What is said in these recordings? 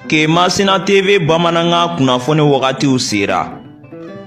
Kemasina TV Bamananga kunnafoni wagatiw sera.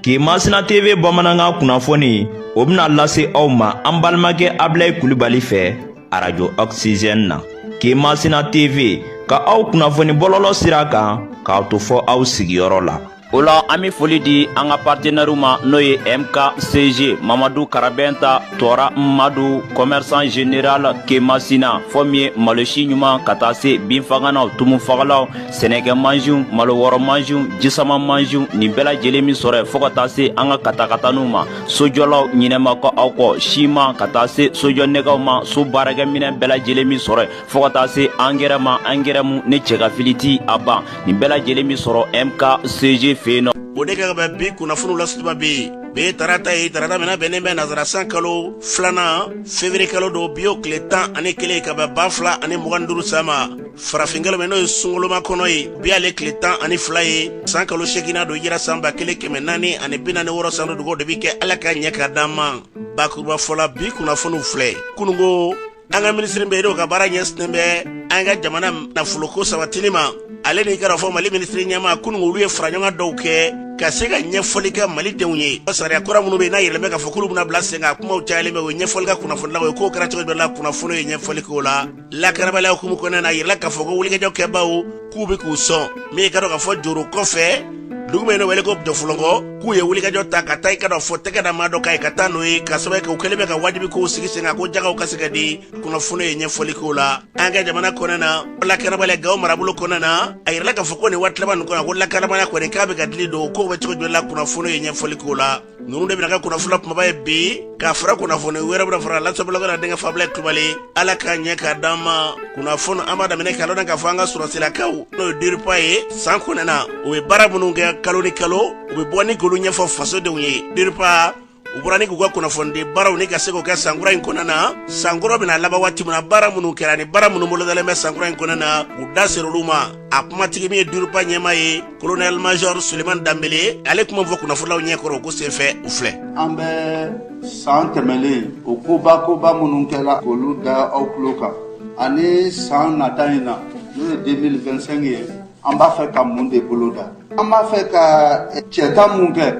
Kemasina TV Bamananga kunnafoni o bɛna lase aw ma an balimakɛ Abilaye Kulibali fɛ Radio Oxygène na. Kemasina TV ka aw kunnafoni bɔlɔlɔ sira kan k'aw to fɔ aw sigiyɔrɔ la. Ola an bɛ foli di an ka partenaires ma n'o ye MKCG Mamadou Karabenta Tora Madu commerçant général Kemasina fɔ min ye malosi ɲuman ka taa se binfaganaw tumufagalaw sɛnɛkɛ mansiw malo wɔrɔ mansiw jisama mansiw nin bɛɛ lajɛlen min sɔrɔ fɔ ka taa se an ka katakataniw ma sojɔlaw ɲinɛma kɔ aw kɔ siman ka taa se sojɔnɛgɛw ma so baarakɛminɛ bɛɛ lajɛlen min sɔrɔ fɔ ka taa se angɛrɛ ma angɛrɛ mun ne cɛkafili ti a ban nin bɛɛ lajɛlen min sɔrɔ MKCG feno bodega ba bi kunnafoniw la sutuba bi tarata mina bɛnnen bɛ nazara san kalo filanan février kalo do bio tile 11 ka bɛ 2025 sama farafingalo mɛ n'o ye sunkoloma kɔnɔ ye bi ale tile 12 ye san kalo segina do yira san 1446 san do dugo de bi kɛ ala ka ɲɛ ka d'an ma bakuruba fɔla bi kunnafoniw filɛ kunungo an ka ministre bɛ do ka baara ɲɛsinnen bɛ an ka jamana nafoloko sabatili ma ale ni kɛra fɔ mali ministre ɲɛma kunungo olu ye faraɲɔgɔn dɔw kɛ ka se ka ɲɛfɔli kɛ malidenw ye sariya kura minnu bɛ n'a yɛlɛmɛ ka fɔ k'olu bɛna bila sen kan kumaw cayalen bɛ o ye ɲɛfɔli ka kunnafonilaw ye k'o kɛra cogo dɔ la kunnafoni ye ɲɛfɔli k'o la lakarabaliya hukumu kɔnɔna na a yɛrɛla k'a fɔ ko wulikajɔ kɛbaw k'u bɛ k'u sɔn min ka dɔn ka fɔ joro kɔfɛ dugu bɛ yen wele ko jɔfɔlɔnkɔ k'u ye wulikajɔ ta ka taa i ka dɔn fɔ tɛgɛ da maa dɔ ka ye ka taa n'o ye ka sababu kɛ u kɛlen bɛ ka wajibi kow sigi sen kan ko jagaw ka se ka di kunnafoni ye ɲɛfɔli k'o la an ka jamana kɔnɔna na lakarabaliya Gawo marabolo kɔnɔna na a yɛrɛla k'a fɔ ko nin waati laban nin kɔnɔ ko lakarabaliya kɔni k'a bɛ ka dili don k'o bɛ cogo jumɛn la kunnafoni ye ɲɛfɔli k'o la ninnu de bɛna kɛ kunnafoni kumaba ye bi k'a fara kunnafoni wɛrɛ bɛna fara lasabalaka na denkɛ Fabulaye Kulibali ala ka ɲɛ ka d'an ma kunnafoni an b'a daminɛ k'a dɔn k'a fɔ an ka sɔrɔsilakaw n'o ye DIRPA ye san kɔnɔna u bɛ baara minnu kɛ kalo ni kalo u bɛ bɔ ni k'olu ɲɛfɔ fasodenw ye DIRPA u bɔra ni k'u ka kunnafoni baaraw ni ka se k'o kɛ sankura in kɔnɔna na sankura bɛna laban waati min na baara minnu kɛra ni baara minnu bolodalen bɛ sankura in kɔnɔna na u da ser'olu ma a kumatigi min ye DIRPA ɲɛma ye colonel major Sulemani Danbele ale kuma fɔ kunnafonilaw ɲɛkɔrɔ ko senfɛ u filɛ an bɛ san tɛmɛlen o koba minnu kɛra k'olu da aw tulo kan ani san nata in na n'o ye 2025 ye an b'a fɛ ka mun de boloda an b'a fɛ ka cɛta mun kɛ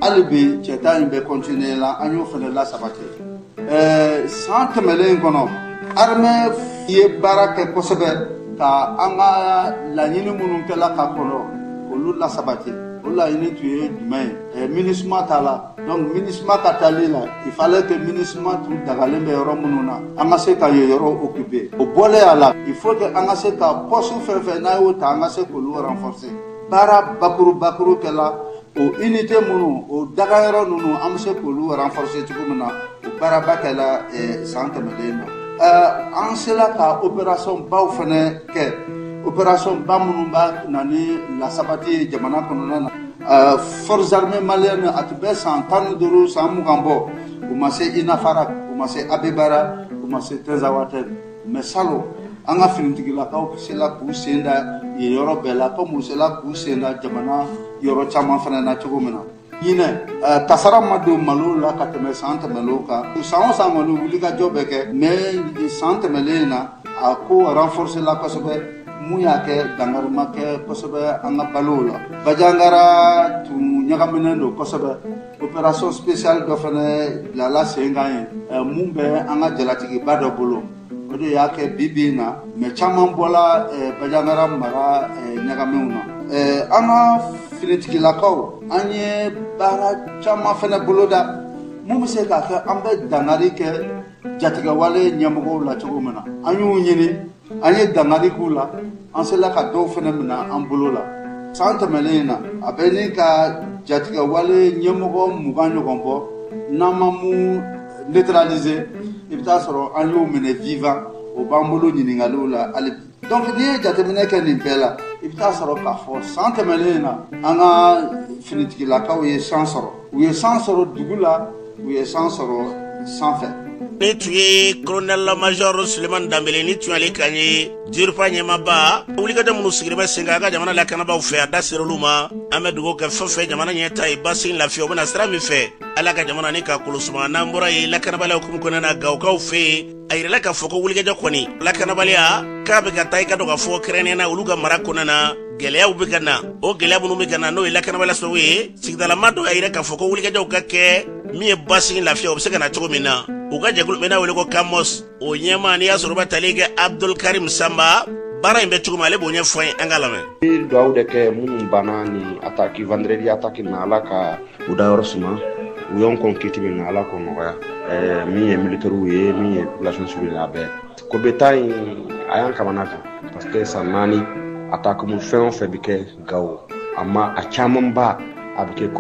hali bi cɛta in bɛ continuer la an y'o fana lasabati san tɛmɛlen kɔnɔ armée ye baara kɛ kosɛbɛ ka an ka laɲini minnu kɛla ka kɔnɔ olu lasabati o laɲini tun ye jumɛn ye MINUSMA t'a la donc MINUSMA ka taali la il fallait que MINUSMA tun dagalen bɛ yɔrɔ minnu na an ka se ka yen yɔrɔ occuper o bɔlen a la il faut que an ka se ka poste fɛn fɛn n'a y'o ta an ka se k'olu renforcer baara bakuru kɛla o unité minnu o dagayɔrɔ ninnu an bɛ se k'olu renforcer cogo min na o baaraba kɛla san tɛmɛlen na an sera ka opération baw fana kɛ opération ba minnu b'a na ni lasabati ye jamana kɔnɔna na forces armées maliennes a tun bɛ san 15 san 20 bɔ u ma se Inafara u ma se Abebara u ma se Tezawatɛ mais salon an ka finitigilakaw sela k'u sen da yen yɔrɔ bɛɛ la comme u sela k'u sen da jamana yɔrɔ caman fana na cogo min na ɲinɛ kasara ma don malo la ka tɛmɛ san tɛmɛlenw kan san o san kɔni wulikajɔ bɛ kɛ mais san tɛmɛlen na a ko renforcer la kosɛbɛ mun y'a kɛ dankari ma kɛ kosɛbɛ an ka balow la Bajangara tun ɲagaminen don kosɛbɛ opération spéciale dɔ fana bilala sen kan ye mun bɛ an ka jalatigiba dɔ bolo o de y'a kɛ bi na mais caman bɔla Bajangara mara ɲagaminw na an ka finitigilakaw an ye baara caman fana boloda mun bɛ se k'a kɛ an bɛ dankari kɛ jatigɛwale ɲɛmɔgɔw la cogo min na an y'u ɲini an ye dankari k'u la an sela ka dɔw fana minɛ an bolo la san tɛmɛlen na a bɛ ni ka jatigɛwale ɲɛmɔgɔ 20 ɲɔgɔn bɔ n'an ma mun neutraliser i bɛ taa sɔrɔ an y'o minɛ vivant o b'an bolo ɲininkaliw la hali bi donc n'i ye jateminɛ kɛ nin bɛɛ la i bɛ taa sɔrɔ k'a fɔ san tɛmɛlen na an ka finitigilakaw ye san sɔrɔ u ye san sɔrɔ dugu la u ye san sɔrɔ sanfɛ ni tun ye colonel major Suleiman Dambele ni tun ale kan ye Jirifa ɲɛmaba wulikajɔ minnu sigilen bɛ sen kan a ka jamana lakanabaaw fɛ a da ser'olu ma an bɛ dugawu kɛ fɛn fɛn jamana ɲɛta ye basigi lafiya u bɛna sira min fɛ ala ka jamana ni ka kolosuma n'an bɔra ye lakanabaliya hukumu kɔnɔna na Gawukaw fɛ yen a yirala k'a fɔ ko wulikajɔ kɔni lakanabaliya k'a bɛ ka taa i ka dɔn k'a fɔ kɛrɛnkɛrɛnnena olu ka mara kɔnɔna na gɛlɛyaw bɛ ka na o gɛlɛya minnu bɛ ka na n'o ye lakanabaliya sababu ye sigidalama dɔw y'a yira k'a fɔ ko wulikajɔw ka kɛ min ye basigi lafiya o bɛ se ka na cogo min na u ka jɛkulu bɛ n'a wele ko Kamos o ɲɛma n'i y'a sɔrɔ bɛ tali kɛ Abdul Karim Samba baara in bɛ cogo min ale b'o ɲɛfɔ an ye an ka lamɛn. Dugawu de kɛ minnu banna ni attaque vendredi attaque na ala ka u da yɔrɔ suma u y'an kɔn kiti min na ala k'o nɔgɔya min ye militaires ye min ye population civile a bɛɛ ko bɛ taa in a y'an kamana kan parce que san 4 attaque mun fɛn o fɛn bɛ kɛ Gawo amma a camanba a bɛ kɛ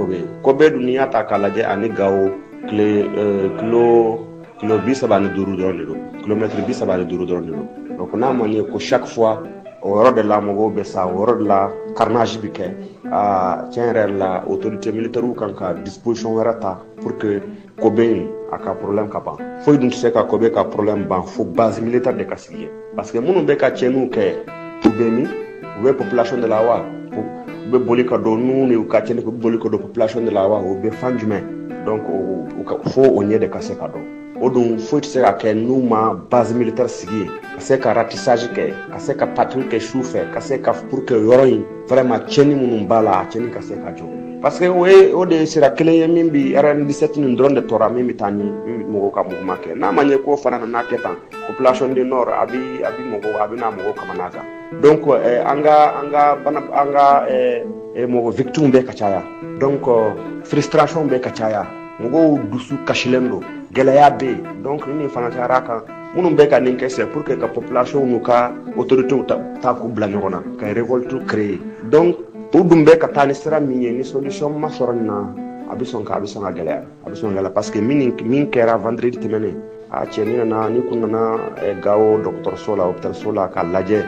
Kobe dun n'i y'a ta k'a lajɛ ani Gawo kilo 35 dɔrɔn de don kilomètre 35 dɔrɔn de don donc n'a man ye ko chaque fois o yɔrɔ de la mɔgɔw bɛ sa o yɔrɔ de la carnage bɛ kɛ tiɲɛ yɛrɛ la autorité militaire kan ka disposition wɛrɛ ta pour que Kobe in a ka problème ka ban foyi dun tɛ se ka Kobe ka problème ban fo base militaire de ka sigi yen parce que minnu bɛ ka tiɲɛniw kɛ u bɛ min u bɛ population de la wa u bɛ boli ka don n'u ni u ka tiɲɛni u bɛ boli ka don population de la wa u bɛ fan jumɛn donc fo o ɲɛ de ka se ka dɔn o dun foyi tɛ se ka kɛ n'u ma base militaire sigi yen ka se ka ratissage kɛ ka se ka patrouille kɛ su fɛ ka se ka pour que yɔrɔ in vraiment tiɲɛni minnu b'a la a tiɲɛni ka se ka jɔ parce que o de ye sira kelen ye min bi RN17 nin dɔrɔn de tɔɔra min bɛ taa ɲɛ min bɛ mɔgɔw ka mouvement kɛ n'a ma ɲɛ k'o fana nana kɛ tan population du nord a bɛna mɔgɔw kamana gan donc an ka mɔgɔ victime bɛ ka caya donc frustration bɛ ka caya mɔgɔw dusu kasilen don gɛlɛya bɛ yen donc ni fana cayara kan minnu bɛ ka nin kɛ c'est pour que ka population n'u ka autorités ta k'u bila ɲɔgɔn na ka révolte créer donc u dun bɛ ka taa ni sira min ye ni solution ma sɔrɔ nin na a bɛ sɔn ka gɛlɛya parce que min kɛra vendredi tɛmɛnen a cɛ ni nana ni kun nana Gawo dɔgɔtɔrɔso la hôpitalso la k'a lajɛ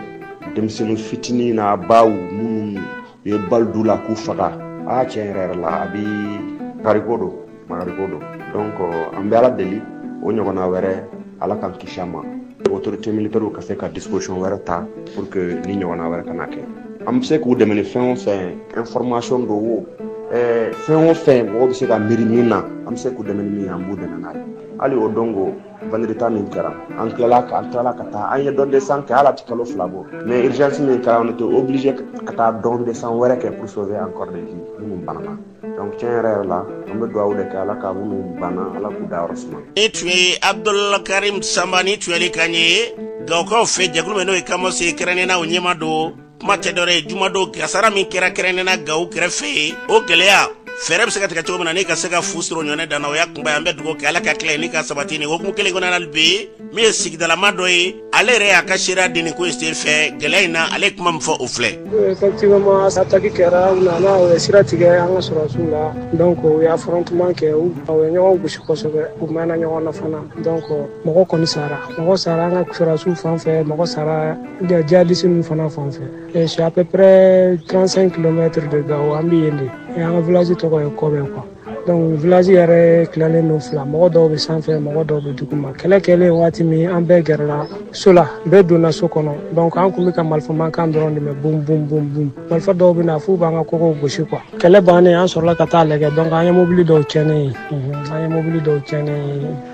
denmisɛnnin fitinin n'a baw minnu ye bali d'u la k'u faga a tiɲɛ yɛrɛ la a bɛ magariko don donc an bɛ ala deli o ɲɔgɔnna wɛrɛ ala k'an kisi a ma autorité militaire ka se ka disposition wɛrɛ ta pour que ni ɲɔgɔnna wɛrɛ kana kɛ an bɛ se k'u dɛmɛ ni fɛn o fɛn information do wo fɛn o fɛn mɔgɔw bɛ se ka miiri min na an bɛ se k'u dɛmɛ ni min ye an b'u dɛmɛ n'a ye hali o dongo vendredi min kɛra an tilala ka taa an ye don descente kɛ hali a tɛ kalo 2 bɔ mais urgence min kɛra on était obligé ka taa don descente wɛrɛ kɛ pour sauver encore des vies minnu banana donc tiɲɛ yɛrɛ la an bɛ dugawu de kɛ ala ka minnu banna ala k'u da yɔrɔ suma. ni tun ye Abdul Karim Samba ni tun yeli kan ye Gawukaw fɛ jɛkulu min n'o ye Kamos ye kɛrɛnkɛrɛnnena o ɲɛma don kuma tɛ dɔ ye juma don kasara min kɛra kɛrɛnkɛrɛnnena Gawo kɛrɛfɛ o gɛlɛya fɛrɛ bɛ se ka tigɛ cogo min na ni ka se ka fu sɔrɔ ɲɔnɛ danna o y'a kunba ye an bɛ dugawu kɛ ala ka tila ni ka sabati ni hukumu kelen kɔnɔna bi min ye sigidalama dɔ ye ale yɛrɛ y'a ka seereya di nin ko in sen fɛ gɛlɛya in na ale ye kuma min fɔ o filɛ. effectivement attaque kɛra u nana u ye sira tigɛ an ka sɔrɔsiw la donc u y'a affrontement kɛ u ye ɲɔgɔn gosi kosɛbɛ u mɛnna ɲɔgɔn na fana donc mɔgɔ kɔni sara an ka sɔrɔsiw fan fɛ mɔgɔ sara jihadiste ninnu fana fan fɛ c'est à peu près 35 km de Gawo an bɛ yen de an ka village tɔgɔ ye Kobe quoi donc village yɛrɛ tilalen don 2 mɔgɔ dɔw bɛ sanfɛ mɔgɔ dɔw bɛ duguma kɛlɛ kɛlen waati min an bɛɛ gɛrɛla so la bɛɛ donna so kɔnɔ donc an kun bɛ ka marifamankan dɔrɔn de mɛn bum bum bum bum marifa dɔw bɛ na f'u b'an ka kogow gosi quoi kɛlɛ bannen an sɔrɔla ka taa lajɛ donc an ye mobili dɔw tiɲɛnen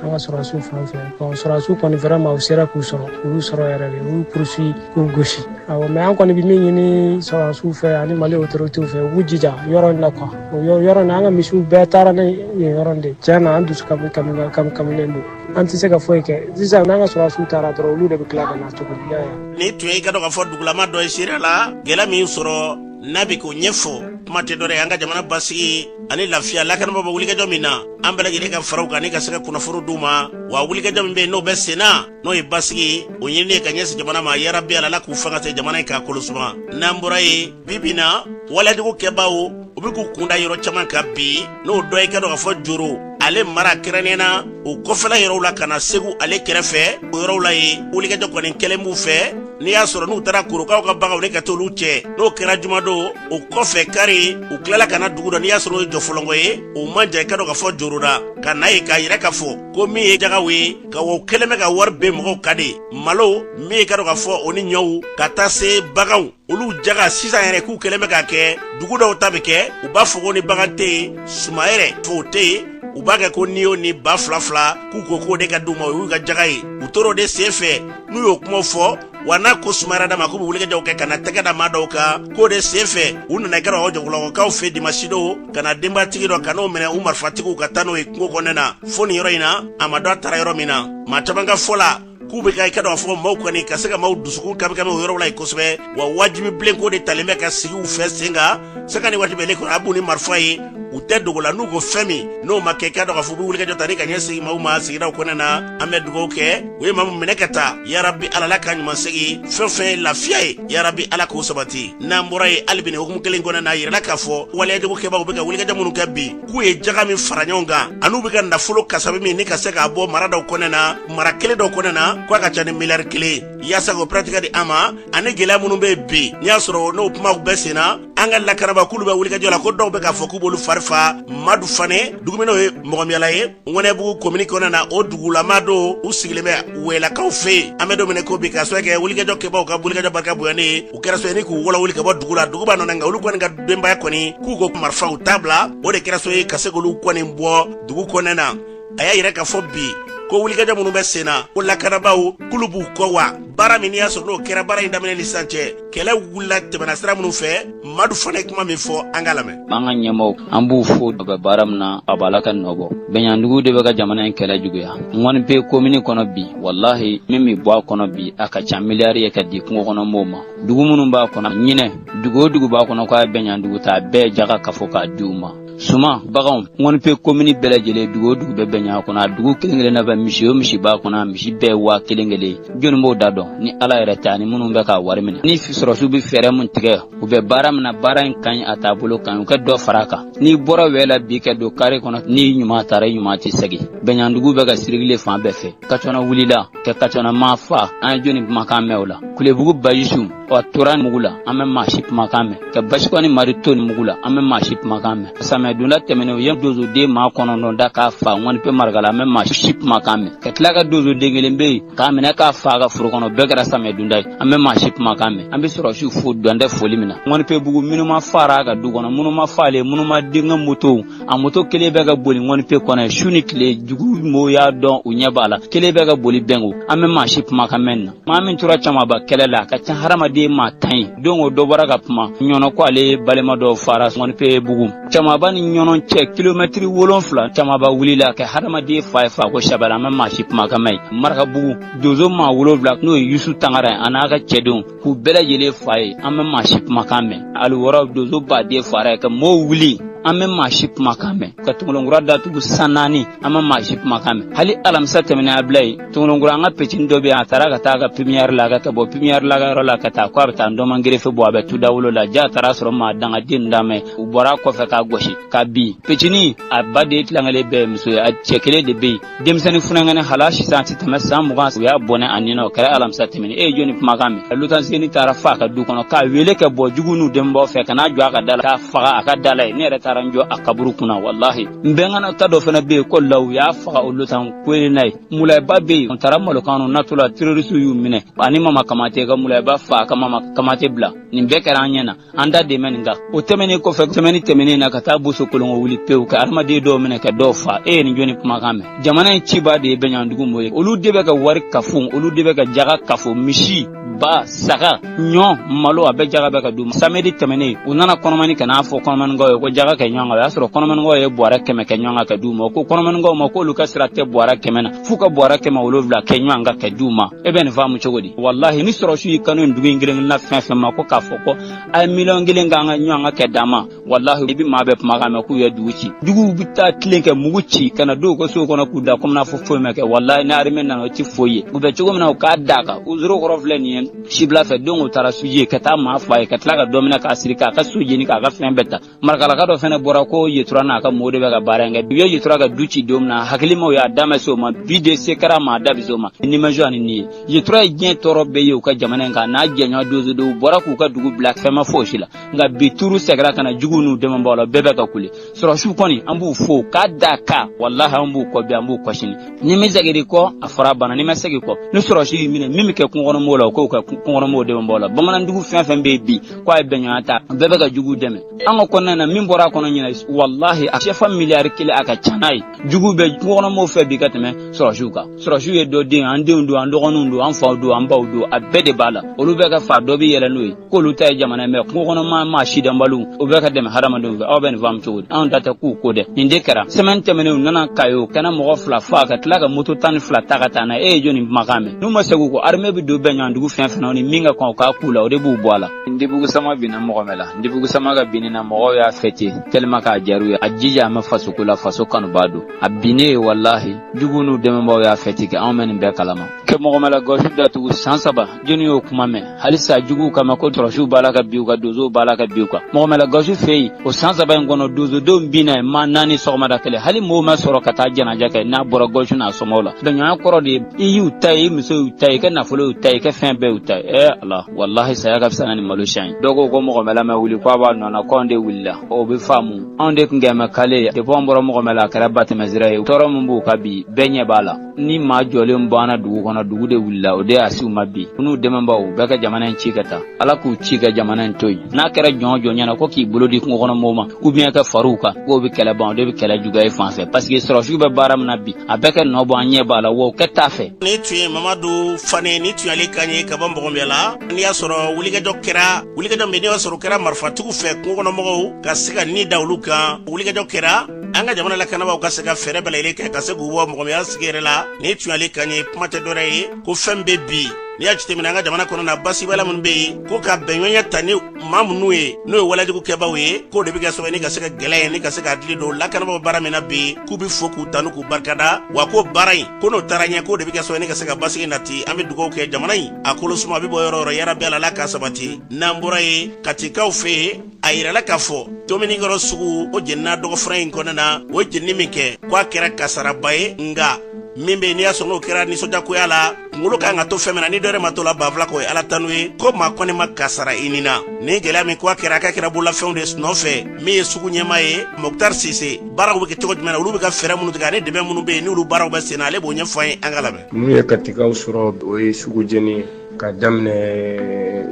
an ka sɔrɔsiw fan fɛ bon sɔrɔsiw kɔni vraiment u sera k'u sɔrɔ u y'u sɔrɔ yɛrɛ de u y'u poursuit k'u gosi awɔ mais an kɔni bɛ min ɲini sɔrɔsiw fɛ ani Mali autorités fɛ u b'u jija yɔrɔ in na quoi o yɔrɔ in na an ka misiw bɛɛ taara ne yen yɔrɔ de tiɲɛ na an dusu kamilen don an tɛ se ka foyi kɛ sisan n'an ka sɔrɔsiw taara dɔrɔn olu de bɛ tila ka na tuguni ni tun ye i ka dɔn k'a fɔ dugulama dɔ ye seereya la gɛlɛya min sɔrɔ n'a bɛ k'o ɲɛfɔ kuma tɛ dɔ ye an ka jamana basigi ani lafiya lakanabaa bɛ wulikajɔ min na an bɛɛ lajɛlen ka faraw kan ni ka se ka kunnafoni d'u ma wa wulikajɔ min bɛ yen n'o bɛ sen na n'o ye basigi o ɲinini ye ka ɲɛsin jamana ma yarabi ala k'u fanga se jamana in k'a kolosuma n'an bɔra ye bi na walejugu kɛbaaw u bɛ k'u kunda yɔrɔ caman kan bi n'o dɔ ye i ka dɔn k'a fɔ Joro ale mara kɛrɛnnena o kɔfɛla yɔrɔw la ka na Segu ale kɛrɛfɛ o yɔrɔw la ye wulikajɔ kɔni kɛlen b'u fɛ n'i y'a sɔrɔ n'u taara korokaw ka baganw ne ka t'olu cɛ n'o kɛra jumadon o kɔfɛ kari u tilala ka na dugu dɔ n'i y'a sɔrɔ o ye jɔfɔlɔngɔ ye o man jan i ka dɔn ka fɔ joroda ka na ye k'a yɛrɛ ka fɔ ko min ye jagaw ye ka o kɛlen bɛ ka wari bɛn mɔgɔw ka de malo min ye ka dɔn ka fɔ o ni ɲɔw ka taa se baganw olu jaga sisan yɛrɛ k'u kɛlen bɛ k'a kɛ dugu dɔw ta bɛ kɛ u b'a fɔ ko ni bagan tɛ yen suma yɛrɛ fo o tɛ yen u b'a kɛ ko n'i y'o ni ba fila k'u ko k'o de ka d'u ma o y'u ka jaga ye u tor'o de sen fɛ n'u y'o kuma fɔ wa n'a ko sumayara dama k'u bɛ wulikɛjɔw kɛ ka na tɛgɛ da maa dɔw kan k'o de sen fɛ u nana i ka dɔn o jagolɔkɔkaw fɛ dimanche don ka na denbatigi dɔ ka n'o minɛ u marifatigiw ka taa n'o ye kungo kɔnɔna na fo nin yɔrɔ in na a ma dɔn a taara yɔrɔ min na maa caman ka fɔ la k'u bɛ ka i ka dɔn fɔ maaw kɔni ka se ka maaw dusukun kabikami o yɔrɔ la yen kosɛbɛ wa wajibi bilen ko de talen bɛ ka sigi u fɛ sen kan sanga ni waati bɛ ne kɔnɔ a b'u ni marifa ye u tɛ dogo la n'u ko fɛn min n'o ma kɛ i ka dɔn ka fɔ u bɛ wulikɛjɔ ta ni ka ɲɛsigi maaw ma sigidaw kɔnɔna na an bɛ dugawu kɛ u ye maa min minɛ ka taa yarabi ala la ka ɲuman segi fɛn fɛn ye lafiya ye yarabi ala k'o sabati n'an bɔra ye hali bi nin hukumu kelen kɔnɔna na a yirala k'a fɔ waliyajogokɛbagaw bɛ ka wulikɛjɔ minnu kɛ bi k'u ye jaga min fara ɲɔgɔn kan an'u bɛ ka nafolo kasabi min ni ka se k'a bɔ mara dɔw kɔnɔna na mara kelen dɔw kɔnɔna na k'a ka ca ni miliyari kelen yaasa k'o piratigɛ di an ma ani gɛlɛya minnu bɛ yen bi n'i y'a sɔrɔ n'o kumaw bɛɛ senna an ka lakaraba k'olu bɛ wulikɛjɔ la ko dɔw bɛ k'a fɔ k'u b'olu farifa madu fane dugu min n'o ye mɔgɔmiyala ye ŋɔnɛbugu komini kɔnɔna na o dugulama don u sigilen bɛ wɛlakaw fɛ yen an bɛ don minɛ ko bi k'a sɔrɔ kɛ wulikɛjɔ kɛbagaw ka wulikɛjɔ barika bonyani ye u kɛra so ye ni k'u wɔlɔ wuli ka bɔ dugu la dugu b'a nɔ nka olu kɔni ka denbaya kɔni k'u ko marifaw t'a bila o de kɛra so ye ka se k'olu kɔni bɔ dugu kɔnɔna na a y'a yɛrɛ k'a fɔ bi ko wulikɛjɔ minnu bɛ sen na ko lakanabaw k'olu b'u kɔ wa baara min y'a sɔrɔ n'o kɛra baara in daminɛ ni sisan cɛ kɛlɛ wulila tɛmɛna sira minnu fɛ madu fana ye kuma min fɔ an ka lamɛn an ka ɲɛmɔgɔw an b'u fo u bɛ baara min na a b'a la ka nɔbɔ bɛnyandugu de bɛ ka jamana in kɛlɛ juguya ŋɔni pe komini kɔnɔ bi wallahi min bɛ bɔ a kɔnɔ bi a ka ca miliyari ye ka di kungo kɔnɔ mɔɔw ma dugu minnu b'a kɔnɔ ɲinɛ dugu o dugu b'a kɔnɔ k'a bɛnyandugu ta bɛɛ jaga ka fɔ k'a di u ma suma baganw ŋɔni pe komini bɛɛ lajɛlen dugu o dugu bɛ bɛn ɲɔgɔn kɔnɔ a dugu kelen kelen na bɛ misi o misi b'a kɔnɔ a misi bɛɛ waa kelen kelen jɔnni b'o da dɔn ni ala yɛrɛ tɛ ani minnu bɛ k'a wari minɛ ni sɔrɔsiw bɛ fɛɛrɛ min tigɛ u bɛ baara min na baara in ka ɲi a taabolo kan u ka dɔ fara a kan n'i bɔra wɛrɛ la bi kɛ don kare kɔnɔ n'i ɲuman taara i ɲuman tɛ segin bɛnyandugu bɛ ka sirigile fan bɛɛ fɛ kacɔna wulila kɛ kacɔna maa fa an ye jɔnni kumakan mɛn o la kulebugu bayisu ɔ tora mugu la an bɛ maa si kumakan mɛn ka basiko ni mari to ni mugu la an bɛ maa si kumakan mɛn samiyɛ donda tɛmɛnen u ye dozoden maa kɔnɔntɔn da k'a fa ŋɔni pe marigala an bɛ maa si kumakan mɛn ka tila ka dozoden kelen bɛ yen k'a minɛ k'a fa ka foro kɔnɔ bɛɛ kɛra samiyɛ donda ye an bɛ maa si kumakan mɛn an bɛ sɔrɔsiw fo dan tɛ foli min na ŋɔni pe bugu minnu ma fara a ka du kɔnɔ minnu ma fale minnu ma denkɛ moto a moto kelen bɛ ka boli ŋɔni pe kɔnɔ su ni tile jugu mɔɔw y'a dɔn u ɲɛ b'a la kelen bɛ ka boli bɛnko an bɛ maa si kumakan mɛn na maa min tora camanba kɛlɛ la a ka ca hadamaden maa 10 ye don o dɔ bɔra ka kuma ɲɔnɔ ko ale balima dɔ fara ŋɔni pe bugu camanba ni ɲɔnɔ cɛ kilomɛtiri 7 camanba wulila ka hadamaden fa ye fa ko sabala an bɛ maa si kumakan mɛn marakabugu dozo maa 7 n'o ye yusu tangara ye a n'a ka cɛdenw k'u bɛɛ lajɛlen fa ye an bɛ maa si kumakan mɛn ali wɔɔrɔ dozo baden fara ye ka mɔɔw wuli an bɛ maa si kumakan mɛn ka tungolonkura datugu san 4 an bɛ maa si kumakan mɛn hali alamisa tɛmɛnen a bila ye tungolonkura an ka pecini dɔ bɛ yen a taara ka taa ka pipiniyɛri la ka bɔ pipiniyɛri la ka yɔrɔ la ka taa ko a bɛ taa ndɔman gerefe bɔ a bɛ tu dawolo la ja a taara sɔrɔ maa dangaden d'a u bɔra kɔfɛ k'a gosi k'a bin pecini a ba de tilangalen bɛɛ muso ye a cɛ kelen de bɛ yen denmisɛnnin funankɛnɛ hala sisan a tɛ tɛmɛ san 20 u y'a bɔnɛ a nin na o kɛra alamisa tɛmɛnen e ye jɔnni kumakan mɛn lutansigini taara fa a ka du kɔnɔ k'a wele ka bɔ jugu n'u denbaw fɛ ka n'a jɔ a ka da la k'a faga a ka da la ye ne yɛrɛ taara n jɔ a kaburu kunna wallahi mbengana ta dɔ fana bɛ yen ko law y'a faga olu tan koyi n'a ye mulayba bɛ yen on taara malokanu natula terroriste y'u minɛ ani mama kamate ka mulayba fa ka mama kamate bila nin bɛɛ kɛra an ɲɛ na an da dɛmɛ nin kan o tɛmɛnen kɔfɛ tɛmɛnen na ka taa boso kolongo wuli pewu ka adamaden dɔw minɛ ka dɔw fa e ye nin jɔnni kumakan mɛn jamana in ciba de ye bɛnyandugu mɔ ye olu de bɛ ka wari kafo olu de bɛ ka jaga kafo misi ba saga ɲɔ malo a bɛɛ jaga bɛ ka d'u ma samedi tɛmɛnen u nana kɔnɔmani ka n'a fɔ kɔnɔmaninkaw ye ko jaga kɛ ɲɔgɔn kan o y'a sɔrɔ kɔnɔmaninkaw ye buwarɛ 100 kɛ ɲɔgɔn kan ka d'u ma ko kɔnɔmaninkaw ma k'olu ka sira tɛ buwarɛ 100 na f'u ka buwarɛ 700 kɛ ɲɔgɔn kan ka d'u ma e bɛ nin faamu cogo di wallahi ni sɔrɔsiw y'i kanu nin dugu in kelen-kelenna fɛn fɛn ma ko k'a fɔ ko a ye 1 000 000 kan ka ɲɔgɔn kan kɛ d'a ma wallahi ibi ma be kuma ga ku ya duci dugu bita tlenke muguci kana do ko so kono ku da komna fo fo meke wallahi na armen na ci foye u be cigo na ka daka uzuro ko rofle ni shibla fe dongo tara suje kata ma fa ka tlaga domina ka asirika ka suje ni ka ga fen beta markala ka do fene bora ko yetura na ka mode be ga baranga biyo yetura ga duci domna hakilimo ya dama so ma bide sekara ma dabizo ma ni ma jani ni yetura gen toro be yo ka jamana ka na genyo dozo do bora ku ka dugu black fema foshila nga bituru sekara kana jugunu de mambala bebe ka kule sura shu koni ambu fo ka daka wallahi ambu ko be ambu ko shini ni mi zagiri ko afara bana ni mesegi ko ni sura shi mine mimi ke kungono mola ko ka kungono mo de mambala bamana ndugu fen be bi ko ay benyo ata bebe ka jugu deme ango ko na min bora kono nyina wallahi a chefa milliard kile aka chanai jugu be kungono mo fe bi kateme sura shu ye do de ande ndo andogonu ndo anfa do amba do abede bala olu be ka fa do bi yele noy ko lu tay jamana me kungono ma shida mbalu o be ka dem harama do be oben vam to an data ku ko de inde kara semente mene nana kayo kana mo fla fa ka tlaga moto tan fla takata na joni magame no masegu ko arme bi do be nyandugu fen ni minga ko ka kula o de bu boala inde bugu sama bina mo mela inde bugu sama ga binina mo ya fete telma ka jaru ya ajija ma fasukula fasukanu bado abine wallahi dugunu de mo ya fete ke amen be kalama ke mo mela goshi da tu sansaba joni o kuma me halisa jugu kama ko troshu balaka biuka dozo balaka biuka mo mela goshi fei o sansaba ngono dozo do mbina ma nani sogma da kale hali mo ma soro kata jana jake na boro goshi na somola do nya ko de iyu tay miso tay ka na folo tay ka fen be tay Allah wallahi saya ga sanani malushan dogo ko mo mela ma wuli ko ba no na ko nde willa o be famu onde ngema kale de bomboro mo mela kala batma ziraye toro mbu kabi benye bala ni ma jole mbana dugu kono dugu de willa o de asu mabbi unu de mamba o beka jamana en chikata ala ku chika jamana en toy na kera jonjo nyana ko ki bulodi ko kono moma ou bien ka faruka go be kala ban de be kala juga e français parce que soro juba baram nabi abeka no bo anye bala wo ketta fe ni tu Mamadou Fane ni tu ali kanye ka bombo mbela ni ya soro wuliga dokera wuliga do mbeni wa soro kera marfatu fe ko kono mo ka siga ni dawluka wuliga dokera anga jamana la kana ba ka siga fere bala ile ka se gubo mo ya sigere la ni tu ali kanye pamate dore ko fembe bi ni ya chitemina anga jamana kono na basi bala mun be ko ka benyonya tani mamnuwe no wala diku keba we ko de biga so ni ka siga gele ni ka siga dili do la kana ba baramena be ku bi foku tanu ku barkada wa ko barai kono taranya ko de biga so ni ka siga basi nati ambe dugo ke jamana yi akolo suma bi boyoro yara bela la ka sabati namburai katika ufe ayira la kafo tomini ngoro sugu o jenna dogo frain konana o jenni minke kwa kera kasara baye nga mimbe ni asongo kera ni soja ko yala ngulo ka nga to femena ni dore matola bavla ko ala tanwe ko ma kone makasara inina ni gela mi kwa kera ka kera bula fewde snofe mi sugu nyema e Moktar Sise bara ko ke to mena ulu ka fera munu tigane de be munu be ni ulu bara ko senale bo nyefai angalabe mu ye katika usuro o sugu jeni ka damne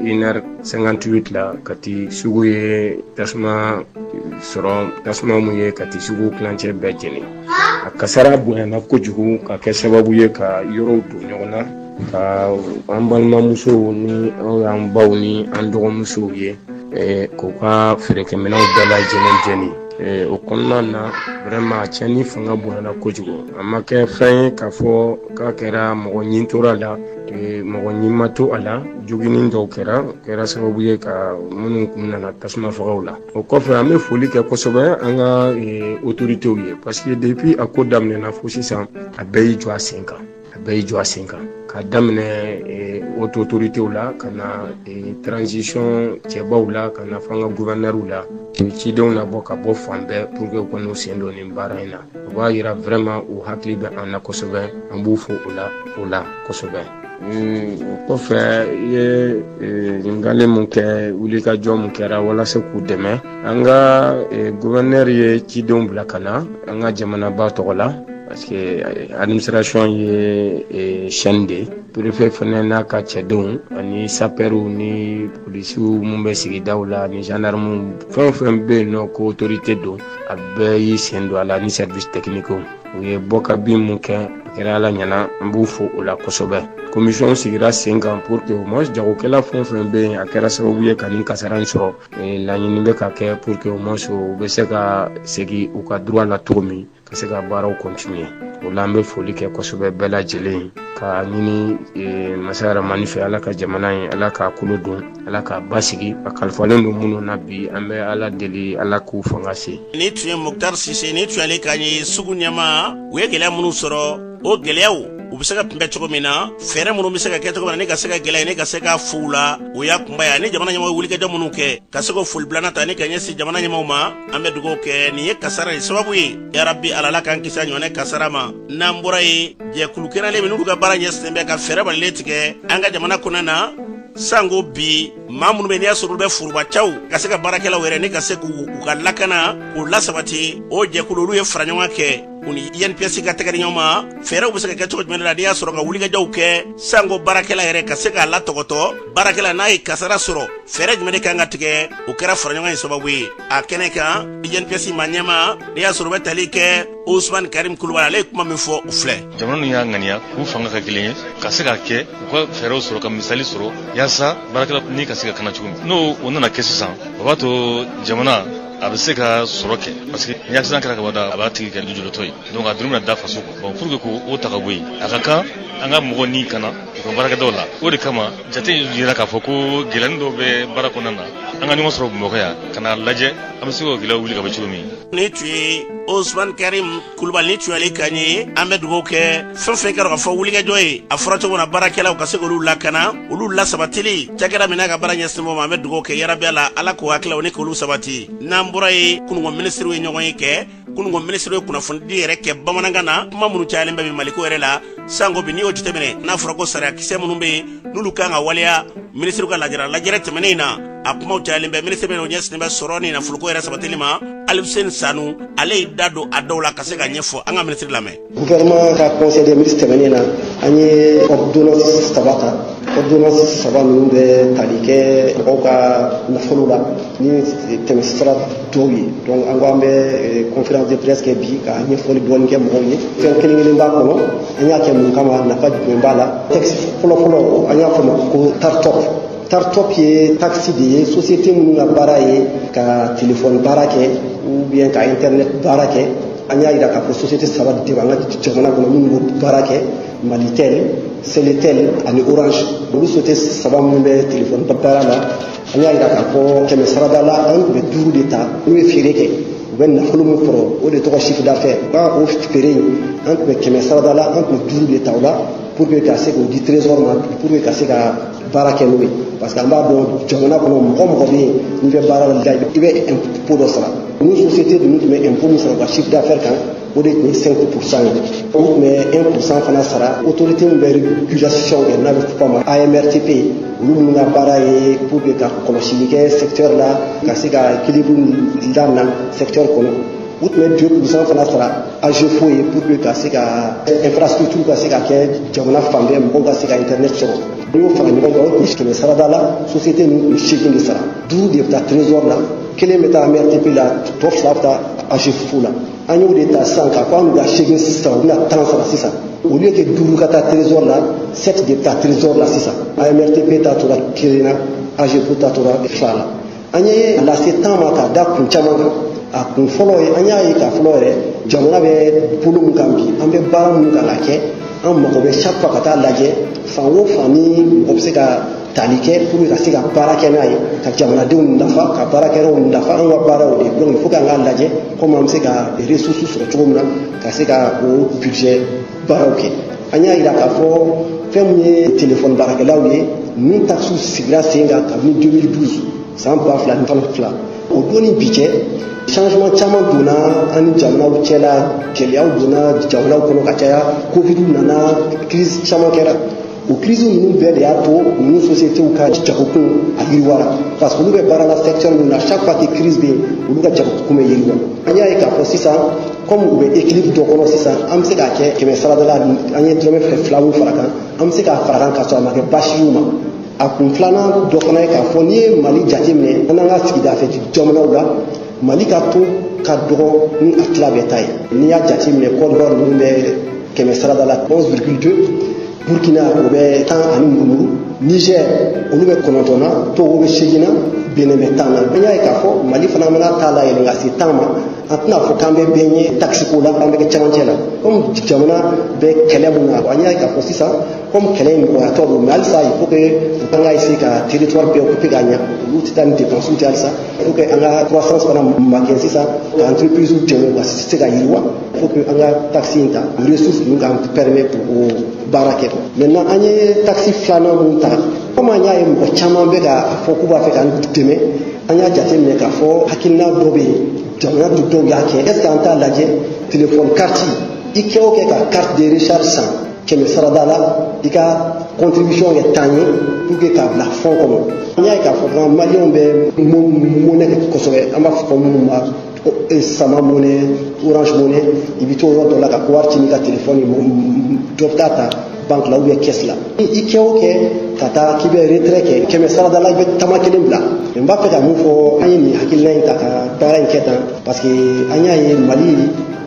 1h58 la kati sugu ye tasma soro tasma mu ye kati sugu clanche bejeni akasara buena kojugu ka ke sababu ye ka yoro do nyona ka ambalma muso ni an bawni an dogo muso ye ko ka freke mena dala jeni o konna na vraiment chani fanga buena kojugu amma ke fin ka fo ka kera mo nyintora la mo nyimato ala juginin do kera sababu ye ka munu kunna na tasma fawla o ko fa ame foli ke ko soba anga autorité ye parce que depuis akodamne na fo sisa abeyi jo asenka ka damne autorité la kana transition tchebaw la kana fanga gouverneur la ci don na boka bo fambe pour que ko no sendo ni barayna wa ira vraiment o hakli be an ko soba ambu fo ola ko soba ko fe ye ngale mun ke wuli ka jom kera wala se ku deme anga gouverneur ye ci don bla kana anga jamana ba to la parce que administration ye chende préfet fana ka chedon ani saperu ni police mumbe sigi dawla ni gendarme fon be no ko autorité do abe yi sendo ala ni service technique o ye boka bi mun ke kera la nyana mbu fo la kosobe commission sigira 5 ans pour que au moins jago kala fon be akera sababu ye kanin kasaran so la nyini be ka ke pour que au moins o be se ka segi u ka droit la tourmi ka se ka baraw continuer o lambe foli ke kosobe bela jelen ka ɲini masa Rahamani fɛ Ala ka jamana in Ala ka kolo don Ala ka basigi a kalifalen don minnu na bi an bɛ Ala deli Ala k'u fanga se. Ni tun ye Muktar Sise ni tun y'ale ka ɲɛ sugu ɲɛma u ye gɛlɛya minnu sɔrɔ o gɛlɛyaw u bɛ se ka kunbɛn cogo min na fɛɛrɛ minnu bɛ se ka kɛ cogo min na ne ka se ka gɛlɛya ne ka se ka fo u la o y'a kunbaya ya ni jamana ɲɛmɔgɔ wulikajɔ minnu kɛ ka se k'o foli bilana ta ni ka ɲɛsin jamana ɲɛmɔgɔw ma an bɛ dugawu kɛ nin ye kasara de sababu ye yarabi Ala k'an kisi a ɲɔgɔnna kasara ma n'an bɔra ye jɛkulu kɛnɛlen minnu ka baara ɲɛsinnen bɛ ka fɛɛrɛ balilen tigɛ an ka jamana kɔnɔ na sango bi maa minnu bɛ n'i y'a sɔrɔ olu bɛ furubacaw ka se ka baarakɛlaw yɛrɛ ni ka se k'u ka lakana k'u lasabati o jɛkulu olu ye fara ɲɔgɔn kɛ u ni INPS ka tɛgɛ di ɲɔgɔn ma fɛɛrɛw bɛ se ka kɛ cogo jumɛn la n'i y'a sɔrɔ ka wulikajɔw kɛ sango baarakɛla yɛrɛ ka se k'a latɔgɔtɔ baarakɛla n'a ye kasara sɔrɔ fɛɛrɛ jumɛn de kan ka tigɛ o kɛra fara ɲɔgɔn ye sababu ye a kɛnɛ kan INPS ma ɲɛma n'i y'a sɔrɔ u bɛ tali kɛ Ousmane Karim Kulubali ale ye kuma min fɔ u filɛ. Jamana ninnu y'a ŋaniya k'u fanga ka gɛlɛn ye ka se ka kɛ u ka fɛɛrɛw sɔrɔ ka misali sɔrɔ yaasa baarakɛla ni ka se ka kana cogo min n'o o nana kɛ sisan o b'a to jamana a bɛ se ka sɔrɔ kɛ parce que ni accident kɛra ka bɔ da a b'a tigi kɛ lujuratɔ ye donc a dun bɛna da faso kɔ bon pour que k'o ta ka bɔ yen a ka kan an ka mɔgɔ ni kana u ka baarakɛdaw la o de kama jate yira k'a fɔ ko gɛlɛyani dɔw bɛ baara kɔnɔna na an ka ɲɔgɔn sɔrɔ Bamakɔ yan ka n'a lajɛ an bɛ se k'o gɛlɛyaw wuli ka bɔ cogo min. Ni tun ye Ousmane Karim Kulubali ni tun y'ale ka ɲɛ an bɛ dugawu kɛ fɛn fɛn kɛra ka fɔ wulikajɔ ye a fɔra cogo min na baarakɛlaw ka se k'olu lakana olu lasabatili cakɛda min n'a ka baara ɲɛsin ma an bɛ dugawu kɛ yarabi Ala Ala k'o hakililaw ni k'olu sabati n'an bɔra ye kunungo minisiriw ye ɲɔgɔn ye kɛ kunungo minisiriw ye kunnafonidi yɛrɛ kɛ bamanankan na kuma minnu cayalen bɛ bi Maliko yɛrɛ la sango bi n'i y'o jateminɛ n'a fɔra ko sariya kisɛ minnu bɛ yen n'olu kan ka waleya minisiriw ka lajɛrɛ tɛmɛnen in na a kumaw cayalen bɛ minisiri min ɲɛsinnen bɛ sɔrɔ ni nafoloko yɛrɛ sabatili ma Alifuseni Sanu ale y'i da don a dɔw la ka se ka ɲɛfɔ an ka minisiri lamɛn. Gouvernement ka conseil des ministres tɛmɛnen na an ye ordonnance saba ta ordonnance saba ninnu bɛ tali kɛ mɔgɔw ka nafolo la ni tɛmɛsira dɔw ye donc an ko an bɛ conférence de presse kɛ bi ka ɲɛfɔli dɔɔni kɛ mɔgɔw ye fɛn kelen kelen b'a kɔnɔ an y'a kɛ mun kama nafa jumɛn b'a la texte fɔlɔfɔlɔ an y'a fɔ ma ko Tartop ye taxi de ye société minnu ka baara ye ka téléphone baara kɛ ou bien ka internet baara kɛ an y'a yira k'a fɔ société saba de b'an ka jamana kɔnɔ minnu b'o baara kɛ Malitel, Seletel ani Orange olu société saba minnu bɛ téléphone baara la an y'a yira k'a fɔ kɛmɛ sarada la an tun bɛ 5 de ta n'u ye feere kɛ u bɛ nafolo min sɔrɔ o de tɔgɔ chiffre d'affaires o feere in an tun bɛ kɛmɛ sarada la an tun bɛ 5 de ta o la pour que ka se k'o di trésor ma pour que ka se ka baara kɛ n'o ye parce que an b'a dɔn jamana kɔnɔ mɔgɔ bɛ yen n'i bɛ baara la i bɛ impôt dɔ sara ni société ninnu tun bɛ impôt min sara u ka chiffre d'affaires kan o de tun ye 5% ye o tun bɛ 1% fana sara autorité min bɛ régulation kɛ n'a bɛ fɔ a ma AMRTP olu minnu ka baara ye pour que ka kɔlɔsili kɛ secteur la ka se ka équilibre dilan secteur kɔnɔ u tun bɛ 2% fana sara AGEFO ye pour que ka se ka infrastructure ka se ka kɛ jamana fan bɛɛ mɔgɔw ka se ka internet sɔrɔ n'i y'o fara ɲɔgɔn kan o tun kɛmɛ sarada la société ninnu tun 8 de sara 5 de bɛ taa trésor la 1 bɛ taa AMRTP la tɔ 2 bɛ taa AGEFO la an y'o de ta sisan k'a fɔ an bɛ ka 8 sisan u bɛna 10 sara sisan au lieu que 5 ka taa trésor la 7 de bɛ taa trésor la sisan AMRTP ta tora 1 na AGEFO ta tora 2 la an ye lase temps ma k'a da kun caman kan a kun fɔlɔ ye an y'a ye k'a fɔlɔ yɛrɛ jamana bɛ bolo min kan bi an bɛ baara min kan ka kɛ an mago bɛ chaque fois ka taa lajɛ fan o fan ni mɔgɔ bɛ se ka tali kɛ pour ka se ka baara kɛ n'a ye ka jamanadenw nafa ka baarakɛlaw nafa an ka baaraw de donc il faut k'an k'a lajɛ komi an bɛ se ka ressources sɔrɔ cogo min na ka se ka o budget baaraw kɛ an y'a yira k'a fɔ fɛn min ye téléphone baarakɛlaw ye ninnu taxes sigira sen kan kabini 2012 san 2012 o don ni bi cɛ changement caman donna an ni jamanaw cɛla gɛlɛyaw donna jamanaw kɔnɔ ka caya covid nana crise caman kɛra o crise ninnu bɛɛ de y'a to ninnu sociétés ka jagokun a yiriwara parce que olu bɛ baara la secteur min na chaque fois que crise bɛ yen olu ka jagokun bɛ yiriwa an y'a ye k'a fɔ sisan comme u bɛ équilibre dɔ kɔnɔ sisan an bɛ se k'a kɛ kɛmɛ sarada la an ye dɔrɔmɛ 2 min fara kan an bɛ se k'a fara kan k'a sɔrɔ a ma kɛ baasi y'u ma a kun filanan dɔ fana ye k'a fɔ n'i ye Mali jateminɛ an n'an ka sigida fɛ jamanaw la Mali ka taux ka dɔgɔ ni a tila bɛɛ ta ye n'i y'a jateminɛ Côte d'Ivoire ninnu bɛ kɛmɛ sarada la 11,2 Burkina o bɛ 10 ani murumuru Niger olu bɛ 9 na Togo bɛ 8 na beneme tan na benya ka fo mali fana mana tala yele ngasi tama atna fo kambe benye taxi ko la kambe ke chamanchela comme jamana be kelebuna wanya ka fo sisa comme kelen ko ato mal sa il faut que tanga ici ka territoire be occupé gagna l'outil tan de consulter ça il faut que anga croissance para makensi sa entreprise ou temo ba c'est ga yirwa il faut que anga taxi inta ressources nous permet pour barake maintenant anye taxi flana munta comme anya e mo chama be ga fo ku ba fe kan deme anya jate me ka fo hakilna dobe jamana du do yake est-ce anta laje téléphone carte ikeo ke ka carte de recharge sans keme saradala ika contribution ke tanye pour que ka la fond comme anya ka fo grand malion be monnaie ko so amba fo ma sama monnaie orange monnaie ibito ro la ka kwarti ni ka téléphone doptata banque la ou bien caisse la ikeo ke kata kibe retrait ke keme saradala be tamakelem bla mba pe ka mu fo ayini hakilna ka para inquiétant parce que anya ye mali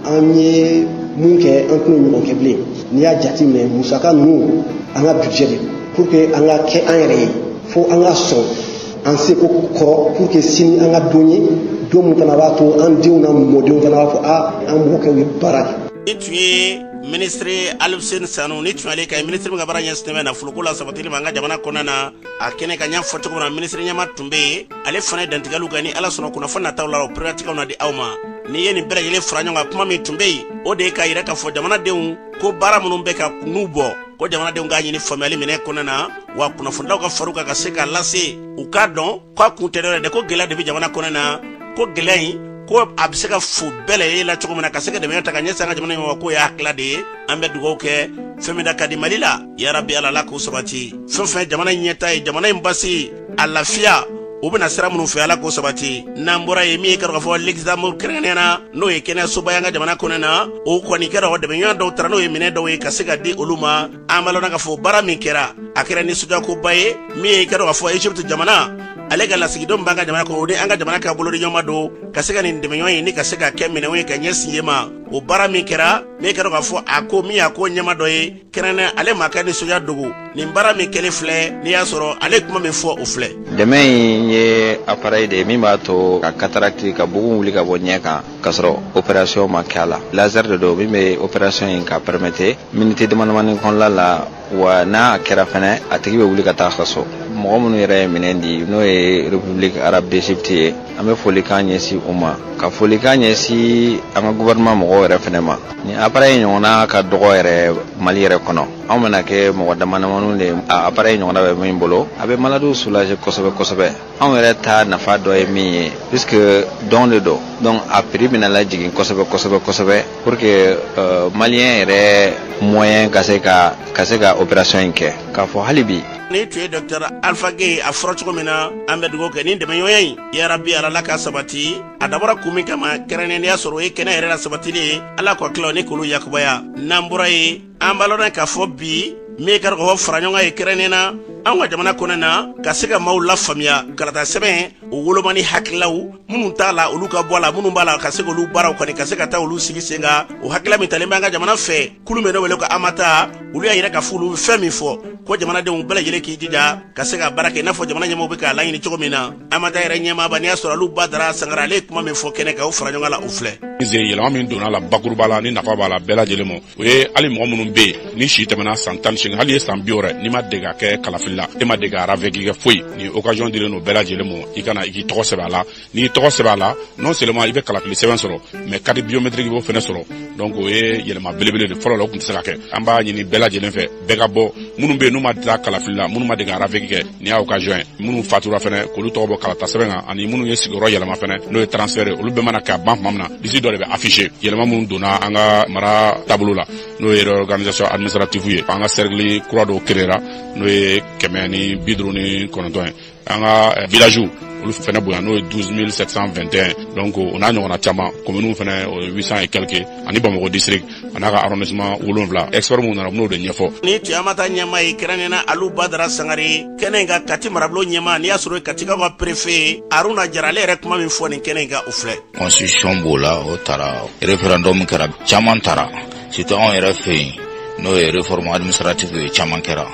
anye munke antno ni okeble ni a jati me musaka nu anga budget pour que anga ke enré fo anga so en se ko pour que sini anga doni do mu kana wato an diuna modon kana wato an mo ke wi barak et ministre Alfsen Sanu ni tuale ka ministre mga baranya steme na fulukula sabatili manga jamana konana akene kanya foto ko na ministre nyama tumbe ale fana dantigalu gani ala sono kuna fana tawla pratika na di awma ni yeni bere yele franyo nga kuma mi tumbe o de ka ira ka fo jamana deun ko bara munum be ka nubo ko jamana deun ga nyini family mine konana wa kuna funda ka faruka ka seka lase ukadon kwa kuntere de ko gela de jamana konana ko gelai ko abseka fu bele la choko mena kaseka de meta kanya sanga jamana wa ko ya akla de ambe dugo ke femida kadi malila ya rabbi ala la ko sabati fefe jamana nyeta e jamana mbasi alafia ubina sira munu fe ala ko sabati nambura yemi ka fo l'examen krenena no e kena subayanga jamana konena o ko ni kera wode benyo do trano e mine do e kaseka di uluma amalo na ka fo bara min kera akira ni suja ko baye mi ka fo Egypt jamana alega la sigidom banga jamana ko de anga jamana ka bolori nyoma do kaseka ni ndemenyo ni kaseka kemene we ka nyesi yema o bara mi kera me ka fo ako mi ako nyama do e kerana ale makani suja dogo ni bara mi kele fle ni asoro ale kuma me fo o fle demain ye appareil de mi bato ka cataracte ka bugu wuli ka bonyeka kasro opération makala laser de do mi me opération in ka permettre minute de manamani kon la wa na kera fene atigi be wuli ka ta khaso mo mo yere minendi no e République arabe d'Égypte ame foli kanye si umma ka foli kanye si anga gouvernement mo yere fene ma ni appareil nyona ka dogo yere Mali yere kono amana ke mo damana manule appareil nyona be min bolo abe maladu soulager kosobe amere ta na fa do e mi puisque dans le dos donc a prix bina la jigin kosobe pour que malien yere moyen kaseka opération ke ka fo halibi ni tuye Dr. Alpha Gay a frocho mina ambe dugo ke ni deme yoyin ya rabbi ala laka sabati adabara kumi kama kerene ya soro e kena era sabati le ala ko klo ni kulu yakubaya nambura yi ambalona ka fo bi me kar ko franyo e kerene na anga jamana konena kaseka maula famia kalata sebe o wolomani haklaw munun tala oluka bola munun bala kaseka lu bara ko ni kaseka ta olu sigi senga o hakla mi talemba nga jamana fe kulume no wele ko amata ulu ya ira ka fulu femi fo ko jamana de bela yele ki dida kaseka barake na fo jamana nyamo be ka layini chogomina amata ira nyama bani asora lu badara sangara le kuma me fo kene ka o franyo ngala ufle ize yela min dona la bakurbala ni nafa bala bela jelemo we ali mo munun be ni shi temana santan shin hali sambiore ni ma dega ke kalafilla e ma dega ravegi ke foi ni occasion dire no bela jelemo ikana iki to sebala ni to sebala non seulement ibe kalafili seven soro mais carte biométrique bo fene soro donc we yele ma belebele de folo lo kun tsaka ke amba ni bela jelen fe bega bo munun be no ma da kalafilla munun ma dega ravegi ke ni a occasion munun fatura fene ko lu to bo kalata sebenga ani munun ye sigoro yele ma fene no transfert olu be mana ka bank mamna disi do be affiché yele ma munun dona anga mara tableau la no ye organisation administrative ye anga cercle croix do kerera no ye kemeni bidroni kononton anga village olu fene boya no 12721 donc on a ñona chama commune fene 800 et quelques ani Bamako district anaka arrondissement wolonvla expert mu na no de ñefo ni tiamata ñama e keranena alu badara sangari kenenga kati marablo ñama ni asuro katika ko préfet aruna jarale rek mami foni kenenga ufle constitution bola o tara référendum kera chaman tara c'était on RFI no réforme administrative chaman kera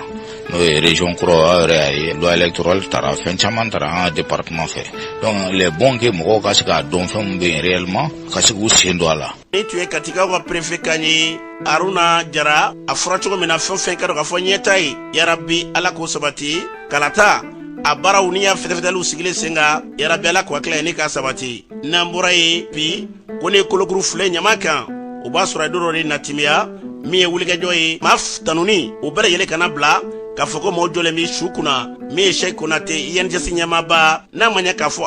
n'o ye région kura aw yɛrɛ y'a ye loi électorale taara fɛn caman taara an ka département fɛ donc les bons que mɔgɔw ka se k'a dɔn fɛn min bɛ yen réellement ka se k'u sen don a la. ni tun ye katikaw ka préfet kan ye Aruna Jara a fɔra cogo min na fɛn fɛn ka dɔn k'a fɔ ɲɛta ye yarabi ala k'o sabati kalata a baaraw ni y'a fɛtɛfɛtɛliw sigilen sen kan yarabi ala k'o hakilila ye ni k'a sabati n'an bɔra ye bi ko ne kolokuru filɛ ɲama kan o b'a sɔrɔ a don dɔ de natimiya min ye wulikɛjɔ ye maa tanuni o bɛɛ lajɛlen kana bila k'a fɔ ko mɔgɔ jɔlen bɛ su kunna min ye Sheikh Konate INGS ɲɛmaaba n'a ma ɲɛ k'a fɔ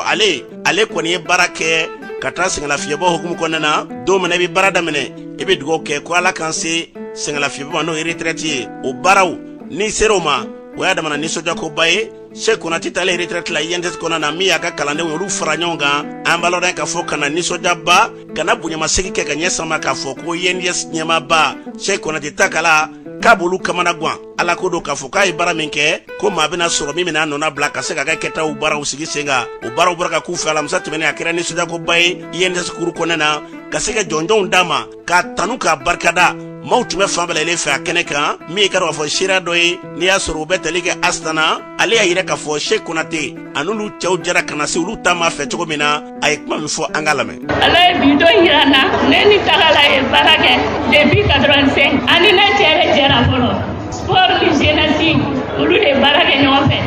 ale kɔni ye baara kɛ ka taa sɛgɛnlafiɲɛbɔ hukumu kɔnɔna na don min na i bɛ baara daminɛ i bɛ dugawu kɛ ko ala k'an se sɛgɛnlafiɲɛbɔ ma n'o ye retraite ye o baaraw n'i sera o ma o y'a damana nisɔndiyakoba ye Sheikh Konate taalen retraite la INGS kɔnɔna na min y'a ka kalandenw ye olu fara ɲɔgɔn kan an b'a lɔn k'a fɔ kana nisɔndiyaba kana bonyamasegin kɛ ka ɲɛ sama k'a fɔ ko INGS ɲɛmaaba Sheikh Konate ta kala k'a b'olu kamana guwan ala ko don k'a fɔ k'a ye baara min kɛ ko maa bɛna sɔrɔ min bɛna nɔna bila ka se ka kɛ kɛtaw baaraw sigi sen kan o baaraw bɔra ka k'u fɛ alamisa tɛmɛnen a kɛra nisɔndiyakoba ye INGS kuru kɔnɔna na ka se ka jɔnjɔnw d'a ma k'a tanu k'a barikada maaw tun bɛ fan bɛɛ lajɛlen fɛ a kɛnɛ kan min ye ka dɔn k'a fɔ seereya dɔ ye n'i y'a sɔrɔ u bɛ tali kɛ Astana ale y'a yira k'a fɔ Sheikh Konate a n'olu cɛw jɛra ka na se olu taama fɛ cogo min na a ye kuma min fɔ an k'a lamɛn. ala ye bi don yira n na ne ni Tagala ye baara kɛ depuis 85 ani ne cɛ de jɛra fɔlɔ sport ni jeunesse olu de baara kɛ ɲɔgɔn fɛ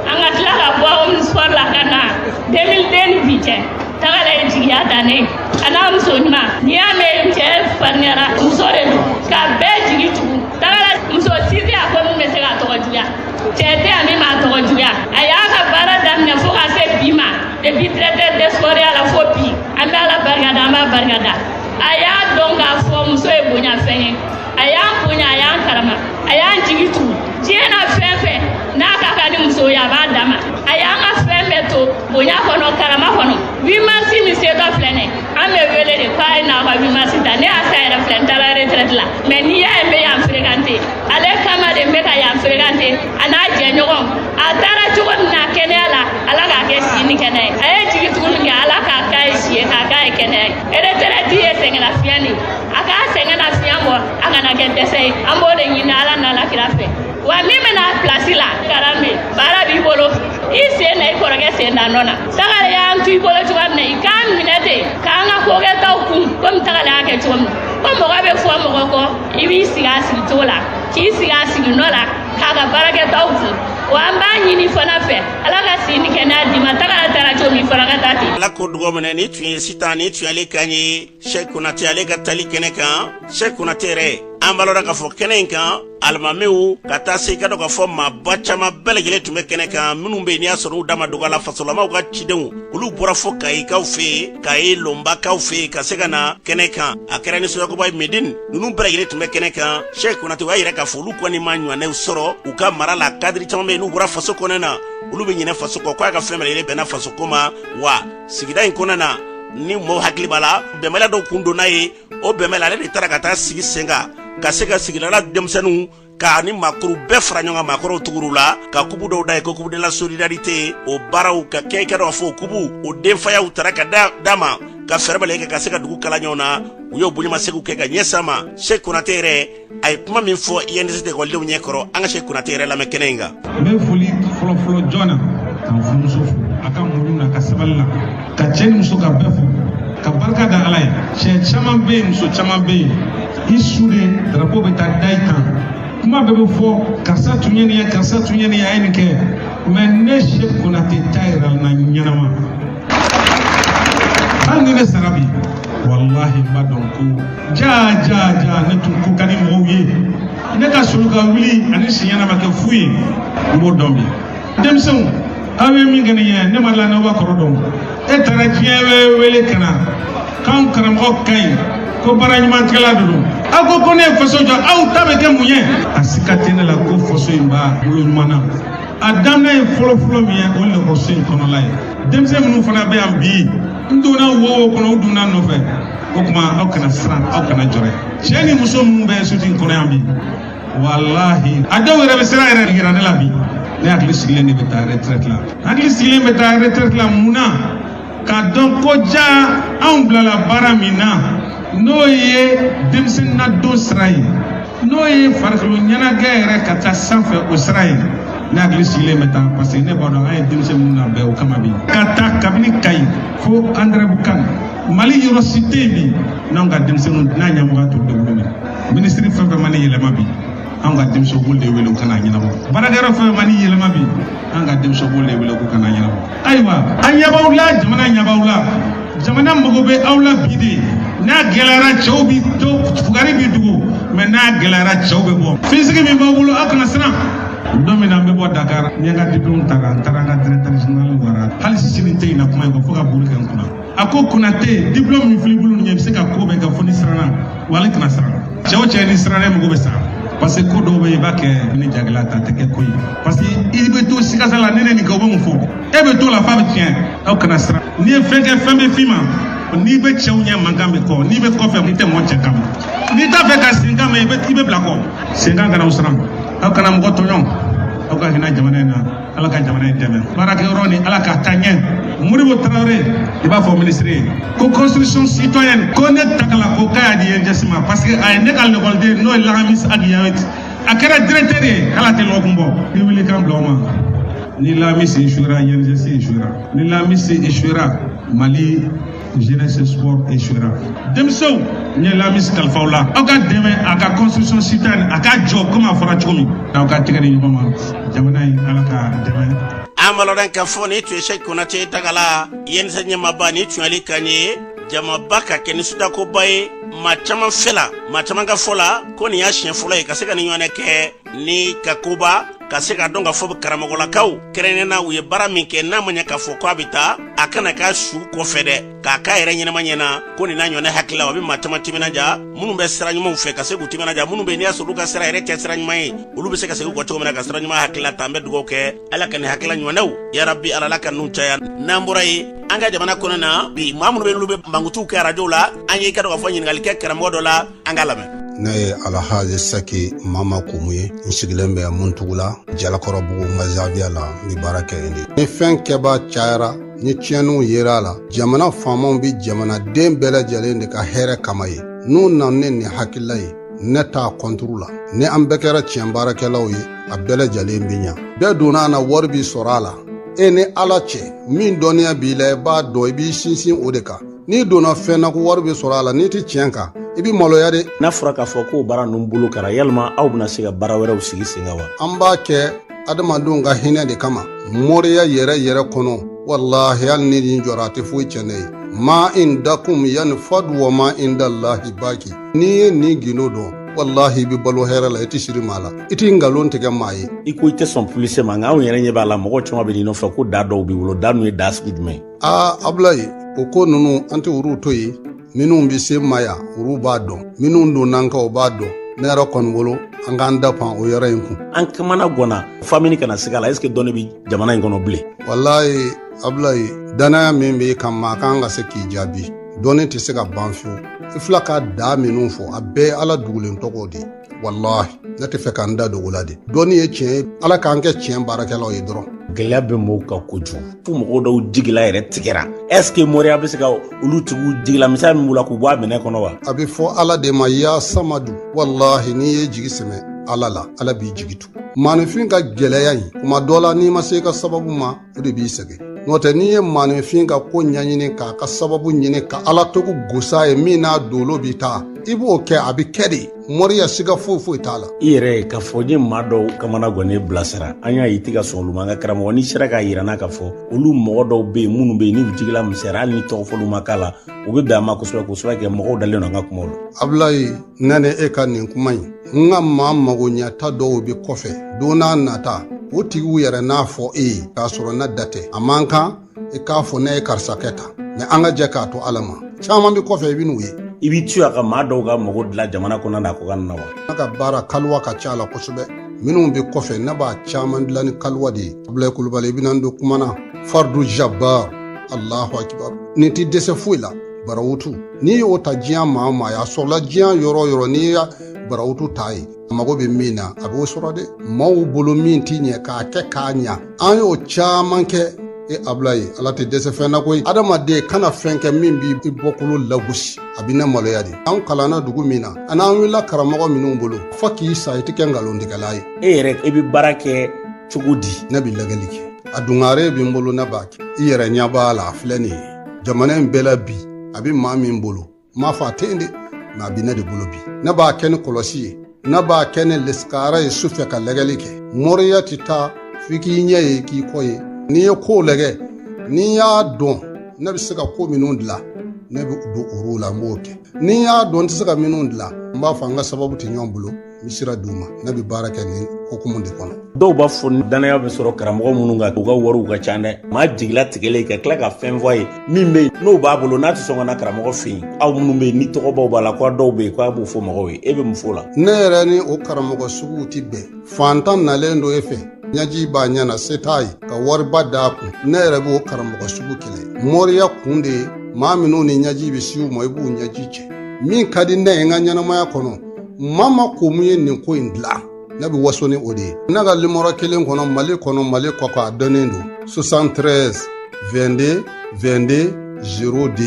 an ka tila ka bɔ sport la ka na 2002 ni bi cɛ Tagala ye jigiya dan ne a n'a muso ɲuman n'i y'a mɛn cɛ farinyara muso de don ka bɛɛ jigi tugu Tagala muso sisi a ko min bɛ se k'a tɔgɔ juguya cɛ tɛ a min b'a tɔgɔ juguya a y'a ka baara daminɛ fo ka se bi ma depuis directeur des sports la fo bi an bɛ ala barikada an b'a barikada a y'a dɔn k'a fɔ muso ye bonya fɛn ye a y'an bonya a y'an karama a y'an jigi tugu diɲɛ na fɛn fɛn n'a ka kan ni muso ye a b'a dama a y'an ka fɛn bɛɛ to bonya kɔnɔ karama kɔnɔ 8 mars min setɔ filɛ nin an bɛ wele de k'a ye n'a ka 8 mars ta ne y'a sa yɛrɛ filɛ n taara retraite la mais n'i y'a ye n bɛ yan fréquenter ale kama de n bɛ ka yan fréquenter a n'a jɛɲɔgɔn a taara cogo min na kɛnɛya la ala k'a kɛ si ni kɛnɛya ye a ye jigi tugu min kɛ ala k'a k'a ye si ye k'a k'a ye kɛnɛya ye retraite ye sɛgɛnlafiɲɛ de a k'a sɛgɛnlafiɲɛ bɔ a kana kɛ dɛsɛ ye an b'o de ɲini ala n'ala kira fɛ wa min bɛna place la karame baara b'i bolo i sen na i kɔrɔkɛ sen na nɔ na Tagala y'an to i bolo cogoya min na i k'an minɛ ten k'an ka kokɛtaw kun komi Tagala y'a kɛ cogo min ko mɔgɔ bɛ fɔ mɔgɔ kɔ i b'i sigi a sigi cogo la k'i sigi a sigi nɔ la k'a ka baarakɛtaw kun wa an b'a ɲini fana fɛ ala ka si ni kɛnɛya d'i ma Tagala taara cogo min fana ka taa ten. ala ko dugawu minɛ ni tun ye sitan ni tun ale kan ye Sheikh Konate ale ka tali kɛnɛ kan Sheikh Konate yɛrɛ an b'a lɔn k'a fɔ kɛnɛ in kan alimamiw ka taa se i ka dɔn k'a fɔ maaba caman bɛɛ lajɛlen tun bɛ kɛnɛ kan minnu bɛ yen n'i y'a sɔrɔ u da ma dɔgɔ a la fasolamaw ka cidenw olu bɔra fo Kayikaw fɛ yen Kayi Lɔnbakaw fɛ yen ka se ka na kɛnɛ kan a kɛra nisɔndiyakoba ye Medine ninnu bɛɛ lajɛlen tun bɛ kɛnɛ kan Sheikh Konate o y'a yira k'a fɔ olu kɔni ma ɲɔgɔnnaw sɔrɔ u ka mara la kadiri caman bɛ yen n'u bɔra faso kɔnɔ na olu bɛ ɲinɛ faso kɔ k'a ka fɛn bɛɛ lajɛlen bɛnna faso ko ma wa sigida in kɔnɔ na ni mɔgɔw hakili b'a la bɛnbaliya dɔw kun donna ye o bɛnbaliya ale de taara ka taa sigi sen kan ka se ka sigidala denmisɛnninw ka ni maakɔrɔw bɛɛ fara ɲɔgɔn kan maakɔrɔw tugur'u la ka kubu dɔw da ye ko kubu de la solidarité o baaraw ka kɛ i ka dɔn k'a fɔ o kubu o denfayaw taara ka d'a ma ka fɛɛrɛ bɛɛ kɛ ka se ka dugu kala ɲɔgɔn na u y'o bonyamasegin kɛ ka ɲɛ s'a ma Sheikh Konate yɛrɛ a ye kuma min fɔ INGS ekɔlidenw ɲɛkɔrɔ an ka Sheikh Konate yɛrɛ lamɛn kɛnɛ in kan. n bɛ foli fɔlɔfɔlɔ jɔn na k'an furumuso fo a ka muɲu na ka sabali la ka cɛ ni muso ka bɛɛ fo ka barika da ala ye cɛ caman bɛ yen muso caman bɛ yen i su de drapeau bɛ taa da i kan kuma bɛɛ bɛ fɔ karisa tun ye nin ye karisa tun ye nin ye a ye nin kɛ mais ne Sheikh Konate ta yɛrɛ na ɲɛnama hali ni ne sara bi wallahi n b'a dɔn ko ja ne tun ko ka di mɔgɔw ye ne ka solu ka wuli ani si ɲɛnama kɛ fu ye n b'o dɔn bi denmisɛnw aw ye min kɛ nin ye ne ma la n'aw b'a kɔrɔ dɔn e taara diɲɛ wele ka na k'anw karamɔgɔ ka ɲi ko baara ɲumantigɛla de don aw ko ne ye faso jɔ aw ta bɛ kɛ mun ye a sika tɛ ne la ko faso in b'a bolo ɲuman na a daminɛ ye fɔlɔfɔlɔ min ye o lakɔso in kɔnɔla ye denmisɛn minnu fana bɛ yan bi n donna wo kɔnɔ u donna nɔfɛ o tuma aw kana siran aw kana jɔrɛ cɛ ni muso minnu bɛ soti in kɔnɔ yan bi walahi a dɔw yɛrɛ bɛ siran yɛrɛ yira ne la bi ne hakili sigilen de bɛ taa retraite la hakili sigilen bɛ taa retraite la mun na k'a dɔn ko ja anw bilala baara min na n'o ye denmisɛnnin na don sira ye n'o n'o ye farikolo ɲɛnajɛ yɛrɛ ka taa sanfɛ o sira ye ne hakili sigilen bɛ taa parce que ne b'a dɔn an ye denmisɛn minnu na bɛɛ o kama bi ka taa kabini Kayi fo André Kan Mali yɔrɔ si tɛ yen bi n'anw ka denmisɛnninw n'a ɲɛmɔgɔya tun degunnen bɛ minisiri fɛn fɛn ma ne yɛlɛma bi an ka denmisɛnw b'olu de wele u kana ɲɛnabɔ baarakɛyɔrɔ fɛn fɛn ma ne yɛlɛma bi an ka denmisɛnw b'olu de wele k'u kana ɲɛnabɔ ayiwa an ɲɛ b'aw la jamana ɲɛ b'aw la jamana mago bɛ aw la bi de n'a gɛlɛyara cɛw bi to fugari bi dugu mais n'a gɛlɛyara cɛw bɛ bɔ finsigi min b'aw bolo aw kana siran don min na n bɛ bɔ Dakar n ye n ka diplôme ta n taara n ka directeur général wara hali sini tɛ yen na kuma in kɔ fo ka boli kɛ n kunna a ko Konate diplôme min filɛ i bolo nin ye i bɛ se ka ko bɛɛ kɛ fo ni siranna wa ale tɛna siran cɛ o cɛ ni siranna mago bɛ sa parce que ko dɔw bɛ yen i b'a kɛ ni jagɛlɛya ta tɛ kɛ ko ye parce que i bɛ to sikasa la ne nin kɛ u bɛ mun fɔ e bɛ to la f'a bɛ tiɲɛ aw kana siran n'i ye fɛn kɛ fɛn bɛ f'i ma n'i bɛ cɛw ɲɛ mankan bɛ kɔ n'i bɛ kɔfɛ i tɛ mɔgɔ cɛ kama n'i t'a fɛ ka senkan mɛn i bɛ bila kɔ senkan kana aw siran aw kana mɔgɔ tɔɲɔ aw ka hinɛ jamana in na ala ka jamana in dɛmɛ baarakɛyɔrɔ ni ala ka taa ɲɛ Modibo Traoré i b'a fɔ ministre ye ko construction citoyenne ko ne tagala ko k'a y'a di INGS ma parce que a ye ne ka l'école n'o ye Lagamis Agiyawet a kɛra directeur ye ala tɛ lɔgɔkun bɔ ni wuli kan bila o ma ni Lagamis échouera INGS échouera ni Lagamis échouera Mali jeunesse sport échouera denmisɛnw n ye Lagamis kalifaw la aw ka dɛmɛ a ka construction citoyenne a ka jɔ komi a fɔra cogo min n'aw ka tɛgɛ di ɲɔgɔn ma jamana in ala ka dɛmɛ amaloran ka foni tu Sheikh Konate tagala yen sanya mabani tu ali kanye jama baka ke ni suda ko baye ma chama fela ma chama ka fola ko ni ya shen fola e ka se ka ni nyone ke ni kakuba ka se ka donga fo karamago la kaw kerene na uye bara min ke na manya ka fo ko abita akana ka su ko fede ka ka ere nyina manyena ko ni na nyone hakila wabi ma chama timina ja munu be sira nyuma fe ka se ku timina ja munu be ni aso ka sira ere te sira nyuma yi ulu be se ka se ko to mena ka sira nyuma hakila tambe dugo ke ala kan hakila nyona ya rabbi ala la kan nun taya namburai anga jamana kono na bi mamunu be lube bangutu ka radio la anye ka do fa nyingal ke karamo do la anga lame ne ye Alhaji Saki Mama Kumu ye n sigilen bɛ Muntugu la Jalakɔrɔbugu Mazaviya la n bɛ baara kɛ yen de ni fɛn kɛbaa cayara ni tiɲɛniw yera a la jamana faamaw bɛ jamanaden bɛɛ lajɛlen de ka hɛrɛ kama ye n'u nana ne nin hakilila ye ne t'a kɔnturu la ni an bɛɛ kɛra tiɲɛ baarakɛlaw ye a bɛɛ lajɛlen bɛ ɲa bɛɛ donna a na wari bi sɔrɔ a la e ni ala cɛ min dɔnniya b'i la i b'a dɔn i b'i sinsin o de kan n'i donna fɛn na ko wari bi sɔrɔ a la n'i tɛ tiɲɛ kan i b'i maloya de n'a fɔra k'a fɔ k'o baara ninnu bolo kɛra yalima aw bɛna se ka baara wɛrɛw sigi sen kan wa an b'a kɛ adamadenw ka hinɛ de kama moriya yɛrɛ kɔnɔ wallahi hali ni nin jɔra a tɛ foyi tiɲɛ ne ye ma indakum yanfadu wa ma indallahi baki n'i ye nin gindo dɔn wallahi i bɛ balo hɛrɛ la i tɛ siri maa la i tɛ nkalon tigɛ maa ye i ko i tɛ sɔn polisi ma nka anw yɛrɛ ɲɛ b'a la mɔgɔ caman bɛ n'i nɔfɛ ko da dɔw b'i bolo da ninnu ye da sugu jumɛn Ablaye o ko ninnu an tɛ olu to yen minnu bɛ se ma yan olu b'a dɔn minnu donna kan o b'a dɔn ne yɛrɛ kɔni bolo an k'an da pan o yɔrɔ in kun an kamana gɔnna famille kana se a la est-ce que dɔnni bɛ jamana in kɔnɔ bilen wallahi Ablaye danaya min bɛ kan maa kan ka se k'i jaabi dɔnni tɛ se ka ban fiyewu i fila ka da minnu fɔ a bɛɛ ye ala dugulen tɔgɔ de wallahi ne tɛ fɛ k'an da dogo la de dɔnni ye tiɲɛ ye ala k'an kɛ tiɲɛ baarakɛlaw ye dɔrɔn gɛlɛya bɛ mɔgɔw kan kojugu fo mɔgɔw dɔw jigila yɛrɛ tigɛra est-ce que moriya bɛ se ka olu tigiw jigila misali min b'u la k'u bɔ a minɛ kɔnɔ wa a bɛ fɔ ala de ma ya samadu wallahi n'i ye jigi sɛmɛ ala la ala b'i jigi tu maanifin ka gɛlɛya in kuma dɔ la n'i ma se ka sababu ma o de b'i sɛgɛn n'o tɛ n'i ye maanifin ka ko ɲɛɲini k'a ka sababu ɲini ka ala togo gosa ye min n'a dolo b'i ta i b'o kɛ a bɛ kɛ de moriya siga foyi t'a la i yɛrɛ k'a fɔ n ye maa dɔw kamana gɔnnen bilasira an y'a ye i tɛ ka sɔn olu ma an ka karamɔgɔ n'i sera k'a yira n'a ka fɔ olu mɔgɔ dɔw bɛ yen minnu bɛ yen n'u jigila misɛnyara hali ni tɔgɔ fɔlu ma k'a la u bɛ bɛn a ma kosɛbɛ kɛ mɔgɔw dalen don an ka kumaw la Ablaye ne ni e ka nin kuma in n ka maa mago ɲɛta dɔw bɛ kɔfɛ don n'a nata o tigiw yɛrɛ n'a fɔ e ye k'a sɔrɔ ne da tɛ a man kan i k'a fɔ ne ye karisa kɛ tan mɛ an ka jɛ k'a to ala ma caman bɛ kɔfɛ i bɛ n'u ye i b'i tuya ka maa dɔw ka mago dilan jamana kɔnɔ na ko ka na wa ne ka baara kaliwa ka ca la kosɛbɛ minnu bɛ kɔfɛ ne b'a caman dilan ni kaliwa de ye Ablaye Kulubali i bɛna n don kuma na fardu jabbar Allahu akibar nin tɛ dɛsɛ foyi la barawutu n'i y'o ta diɲɛ maa o maa a sɔrɔla diɲɛ yɔrɔ o yɔrɔ n'i ya barawutu ta ye a mago bɛ min na a b'o sɔrɔ dɛ maaw bolo min t'i ɲɛ k'a kɛ k'a ɲa an y'o caman kɛ e Ablaye ala tɛ dɛsɛ fɛn na koyi adamaden kana fɛn kɛ min b'i bɔkolo lagosi a bɛ ne maloya de an kalanna dugu min na ani an wulila karamɔgɔ minnu bolo fo k'i sa i tɛ kɛ nkalontigɛla ye e yɛrɛ e bɛ baara kɛ cogo di ne bɛ lagɛli kɛ a dungare bɛ n bolo ne b'a kɛ i yɛrɛ ɲɛ b'a la a filɛ nin ye jamana in bɛɛ la bi a bɛ maa min bolo m'a fɔ a tɛ yen de mɛ a bɛ ne de bolo bi ne b'a kɛ ni kɔlɔsi ye ne b'a kɛ ni lesikara ye su fɛ ka lagɛli kɛ mɔriya tɛ taa f'i k'i ɲɛ ye k'i kɔ ye n'i ye ko lagɛ n'i y'a dɔn ne bɛ se ka ko minnu dilan ne bɛ don olu la n b'o kɛ n'i y'a dɔn n tɛ se ka minnu dilan n b'a fɔ an ka sababu tɛ ɲɔgɔn bolo n bɛ sira d'u ma ne bɛ baara kɛ nin hukumu de kɔnɔ dɔw b'a fɔ danaya bɛ sɔrɔ karamɔgɔ minnu kan u ka wariw ka ca dɛ maa jigila tigɛlen ka tila ka fɛn fɔ a ye min bɛ yen n'o b'a bolo n'a tɛ sɔn ka na karamɔgɔ fɛ yen aw minnu bɛ yen ni tɔgɔbaw b'a la ko dɔw bɛ yen k'a b'o fɔ mɔgɔw ye e bɛ mun fɔ o la ne yɛrɛ ni o karamɔgɔ suguw tɛ bɛn fantan nalen don e fɛ ɲaji b'a ɲɛna se t'a ye ka wariba d'a kun ne yɛrɛ b'o karamɔgɔ sugu kɛlɛ mɔriya kun de ye maa minnu ni ɲaji bɛ si u ma i b'u ɲaji cɛ min ka di ne ye n ka ɲɛnamaya kɔnɔ maa ma ko mun ye nin ko in dilan ne bɛ waso ni o de ye ne ka limɔrɔ kelen kɔnɔ mali kɔkɔ a dɔnnen don 73 22 22 0D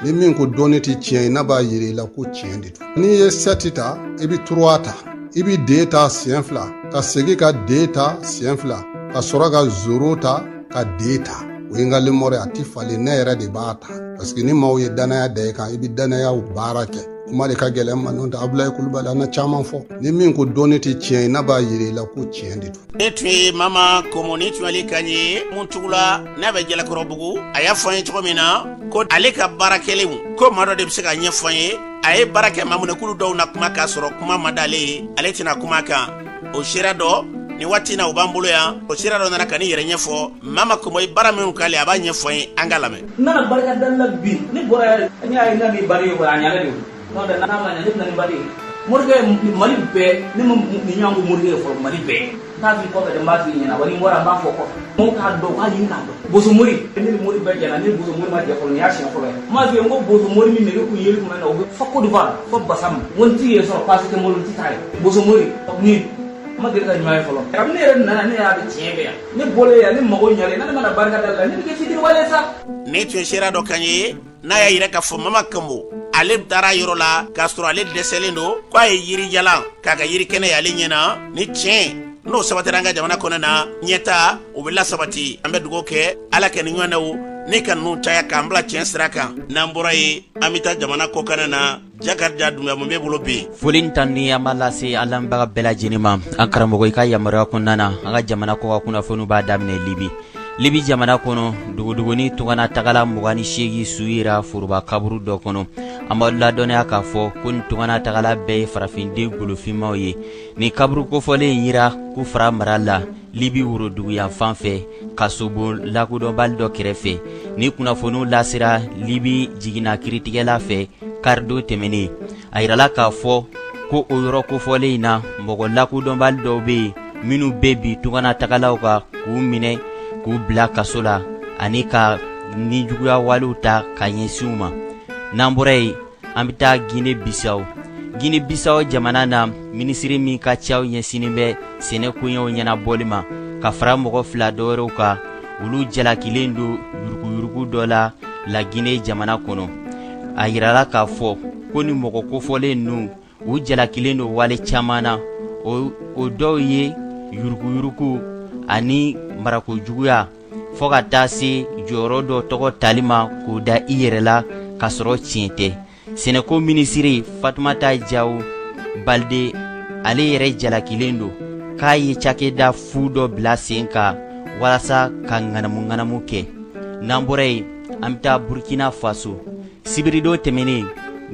ni min ko dɔnni tɛ tiɲɛ ye ne b'a yira i la ko tiɲɛ de don n'i ye 7 ta i bɛ 3 ta i bɛ D ta siɲɛ 2 ka segin ka D ta siɲɛ 2 ka sɔrɔ ka 0 ta ka D ta o ye n ka limɔrɔ a tɛ falen ne yɛrɛ de b'a ta parce que ni maaw ye danaya da i kan i bɛ danaya baara kɛ kuma de ka gɛlɛn ma n'o tɛ Abulaye Kulubali an na caman fɔ ni min ko dɔnni tɛ tiɲɛ ye n'a b'a yira i la ko tiɲɛ de don. ne tun ye mama komo ni tun ale ka ɲe mun tugula n'a bɛ Jalakɔrɔbugu a y'a fɔ an ye cogo min na ko ale ka baarakɛlenw ko maa dɔ de bɛ se ka ɲɛfɔ an ye a ye baara kɛ mamunɛkulu dɔw na kuma k'a sɔrɔ kuma ma d'ale ye ale tɛna kuma kan o sira dɔ ni waati na u b'an bolo yan o sira dɔ nana ka ni yɛrɛ ɲɛfɔ mama komo ye baara minnu k'ale a b'a ɲɛfɔ an ye an ka lamɛn. n nana barika da la bi ne bɔra n y'a ye n ka nin baara ye ko a ɲalen de n'o tɛ n'a ma ɲɛ ne bɛna nin baara ye morikɛ mali bɛɛ ne ma nin ɲɔgɔn ko morikɛ ye fɔlɔ mali bɛɛ n'a f'i kɔfɛ de n b'a f'i ɲɛna wa ni n bɔra n b'a fɔ kɔfɛ mɔgɔw k'a dɔn k'a ɲini k'a dɔn bosomori ne ni mori bɛɛ jɛna ne ni bosomori ma jɛ fɔlɔ nin y'a siɲɛ fɔlɔ ye n m'a f'i ye n ko bosomori min nege kun yeli kun bɛ na o bɛ fɔ Côte d'Ivoire fɔ Bassam n ko n t'i ye sɔrɔ paase tɛ n bolo n tɛ taa ye bosomori ni ma deli ka ɲuman ye fɔlɔ kabini ne yɛrɛ nana ne y'a bɛ tiɲɛ bɛ yan ne bɔlen yan ne mago ɲalen ne mana barika da la ne bɛ kɛ fitiriwale sa. ne tun ye sira dɔ kan ye n'a y'a yira k'a fɔ mama Kambo ale taara yɔrɔ la k'a sɔrɔ ale dɛsɛlen don k'a ye yirijalan k'a ka yirikɛnɛ ye ale ɲɛna ni tiɲɛ n'o sabatira an ka jamana kɔnɔ na ɲɛta o bɛ lasabati an bɛ dugawu kɛ ala kɛ ni ɲɔgɔnnaw ne ka ninnu caya k'an bila tiɲɛ sira kan n'an bɔra ye an bɛ taa jamana kɔkanna na Jakarija Dunbiya mun bɛ bolo bi. foli ni tan ni an b'a lase an lamɛnbaga bɛɛ lajɛlen ma an karamɔgɔ i ka yamaruya kɔnɔna na an ka jamana kɔ ka kunnafoniw b'a daminɛ Libi jamana kɔnɔ duguduguni tungana tagala 28 su yira foroba kaburu dɔ kɔnɔ an b'a ladɔnniya k'a fɔ ko nin tungana tagala bɛɛ ye farafinden golofinmaw ye ni kaburu kofɔlen yira k'u fara mara la Libi worodugu yan fan fɛ Kasobon lakodɔnbali dɔ kɛrɛfɛ ni kunnafoniw lasera Libi jiginna kiritigɛla fɛ karido tɛmɛnen a yirala k'a fɔ ko o yɔrɔ kofɔlen in na mɔgɔ lakodɔnbali dɔw bɛ yen minnu bɛ bi tungana tagalaw kan k'u minɛ k'u bila kaso la ani ka ni juguya walew ta ka ɲɛsin u ma n'an bɔra yen an bɛ taa Guinée Bissau jamana na minisiri min ka caw ɲɛsinin bɛ sɛnɛ koɲɛw ɲɛnabɔli ma ka fara mɔgɔ 2 dɔwɛrɛw kan olu jalakilen don yuruguyurugu dɔ la Guinée jamana kɔnɔ a yirala k'a fɔ ko ni mɔgɔ kofɔlen ninnu u jalakilen don wale caman na o dɔw ye yuruguyurugu ani marakojuguya fɔ ka taa se jɔyɔrɔ dɔ tɔgɔ tali ma k'o da i yɛrɛ la ka sɔrɔ tiɲɛ tɛ sɛnɛko minisiri Fatumata Jawo Balde ale yɛrɛ jalakilen don k'a ye cakɛda fu dɔ bila sen kan walasa ka ŋanamu kɛ n'an bɔra yen an bɛ taa Burkina Faso sibiridon tɛmɛnen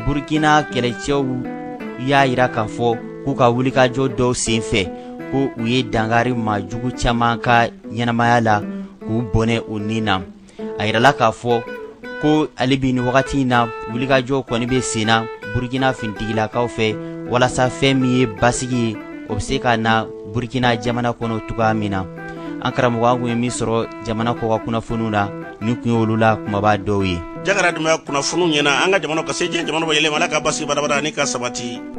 Burkina kɛlɛcɛw y'a yira k'a fɔ k'u ka wulikajɔ dɔw sen fɛ ko u ye dangari majugu caman ka ɲɛnamaya la k'u bɔnɛ u nin na a yirala k'a fɔ ko ale bi ni wagati in na wulikajɔ kɔni bɛ sen na Burkina fintigilakaw fɛ walasa fɛn min ye basigi ye o bɛ se ka na Burkina jamana kɔnɔ cogoya min na an karamɔgɔ an kun ye min sɔrɔ jamana kɔ ka kunnafoniw la ni kun ye olu la kumaba dɔw ye. Jakara Dunbiya kunnafoniw ɲɛna an ka jamana ka se diɲɛ jamana bɛɛ yɛlɛma Ala ka basigi badabada ani ka sabati.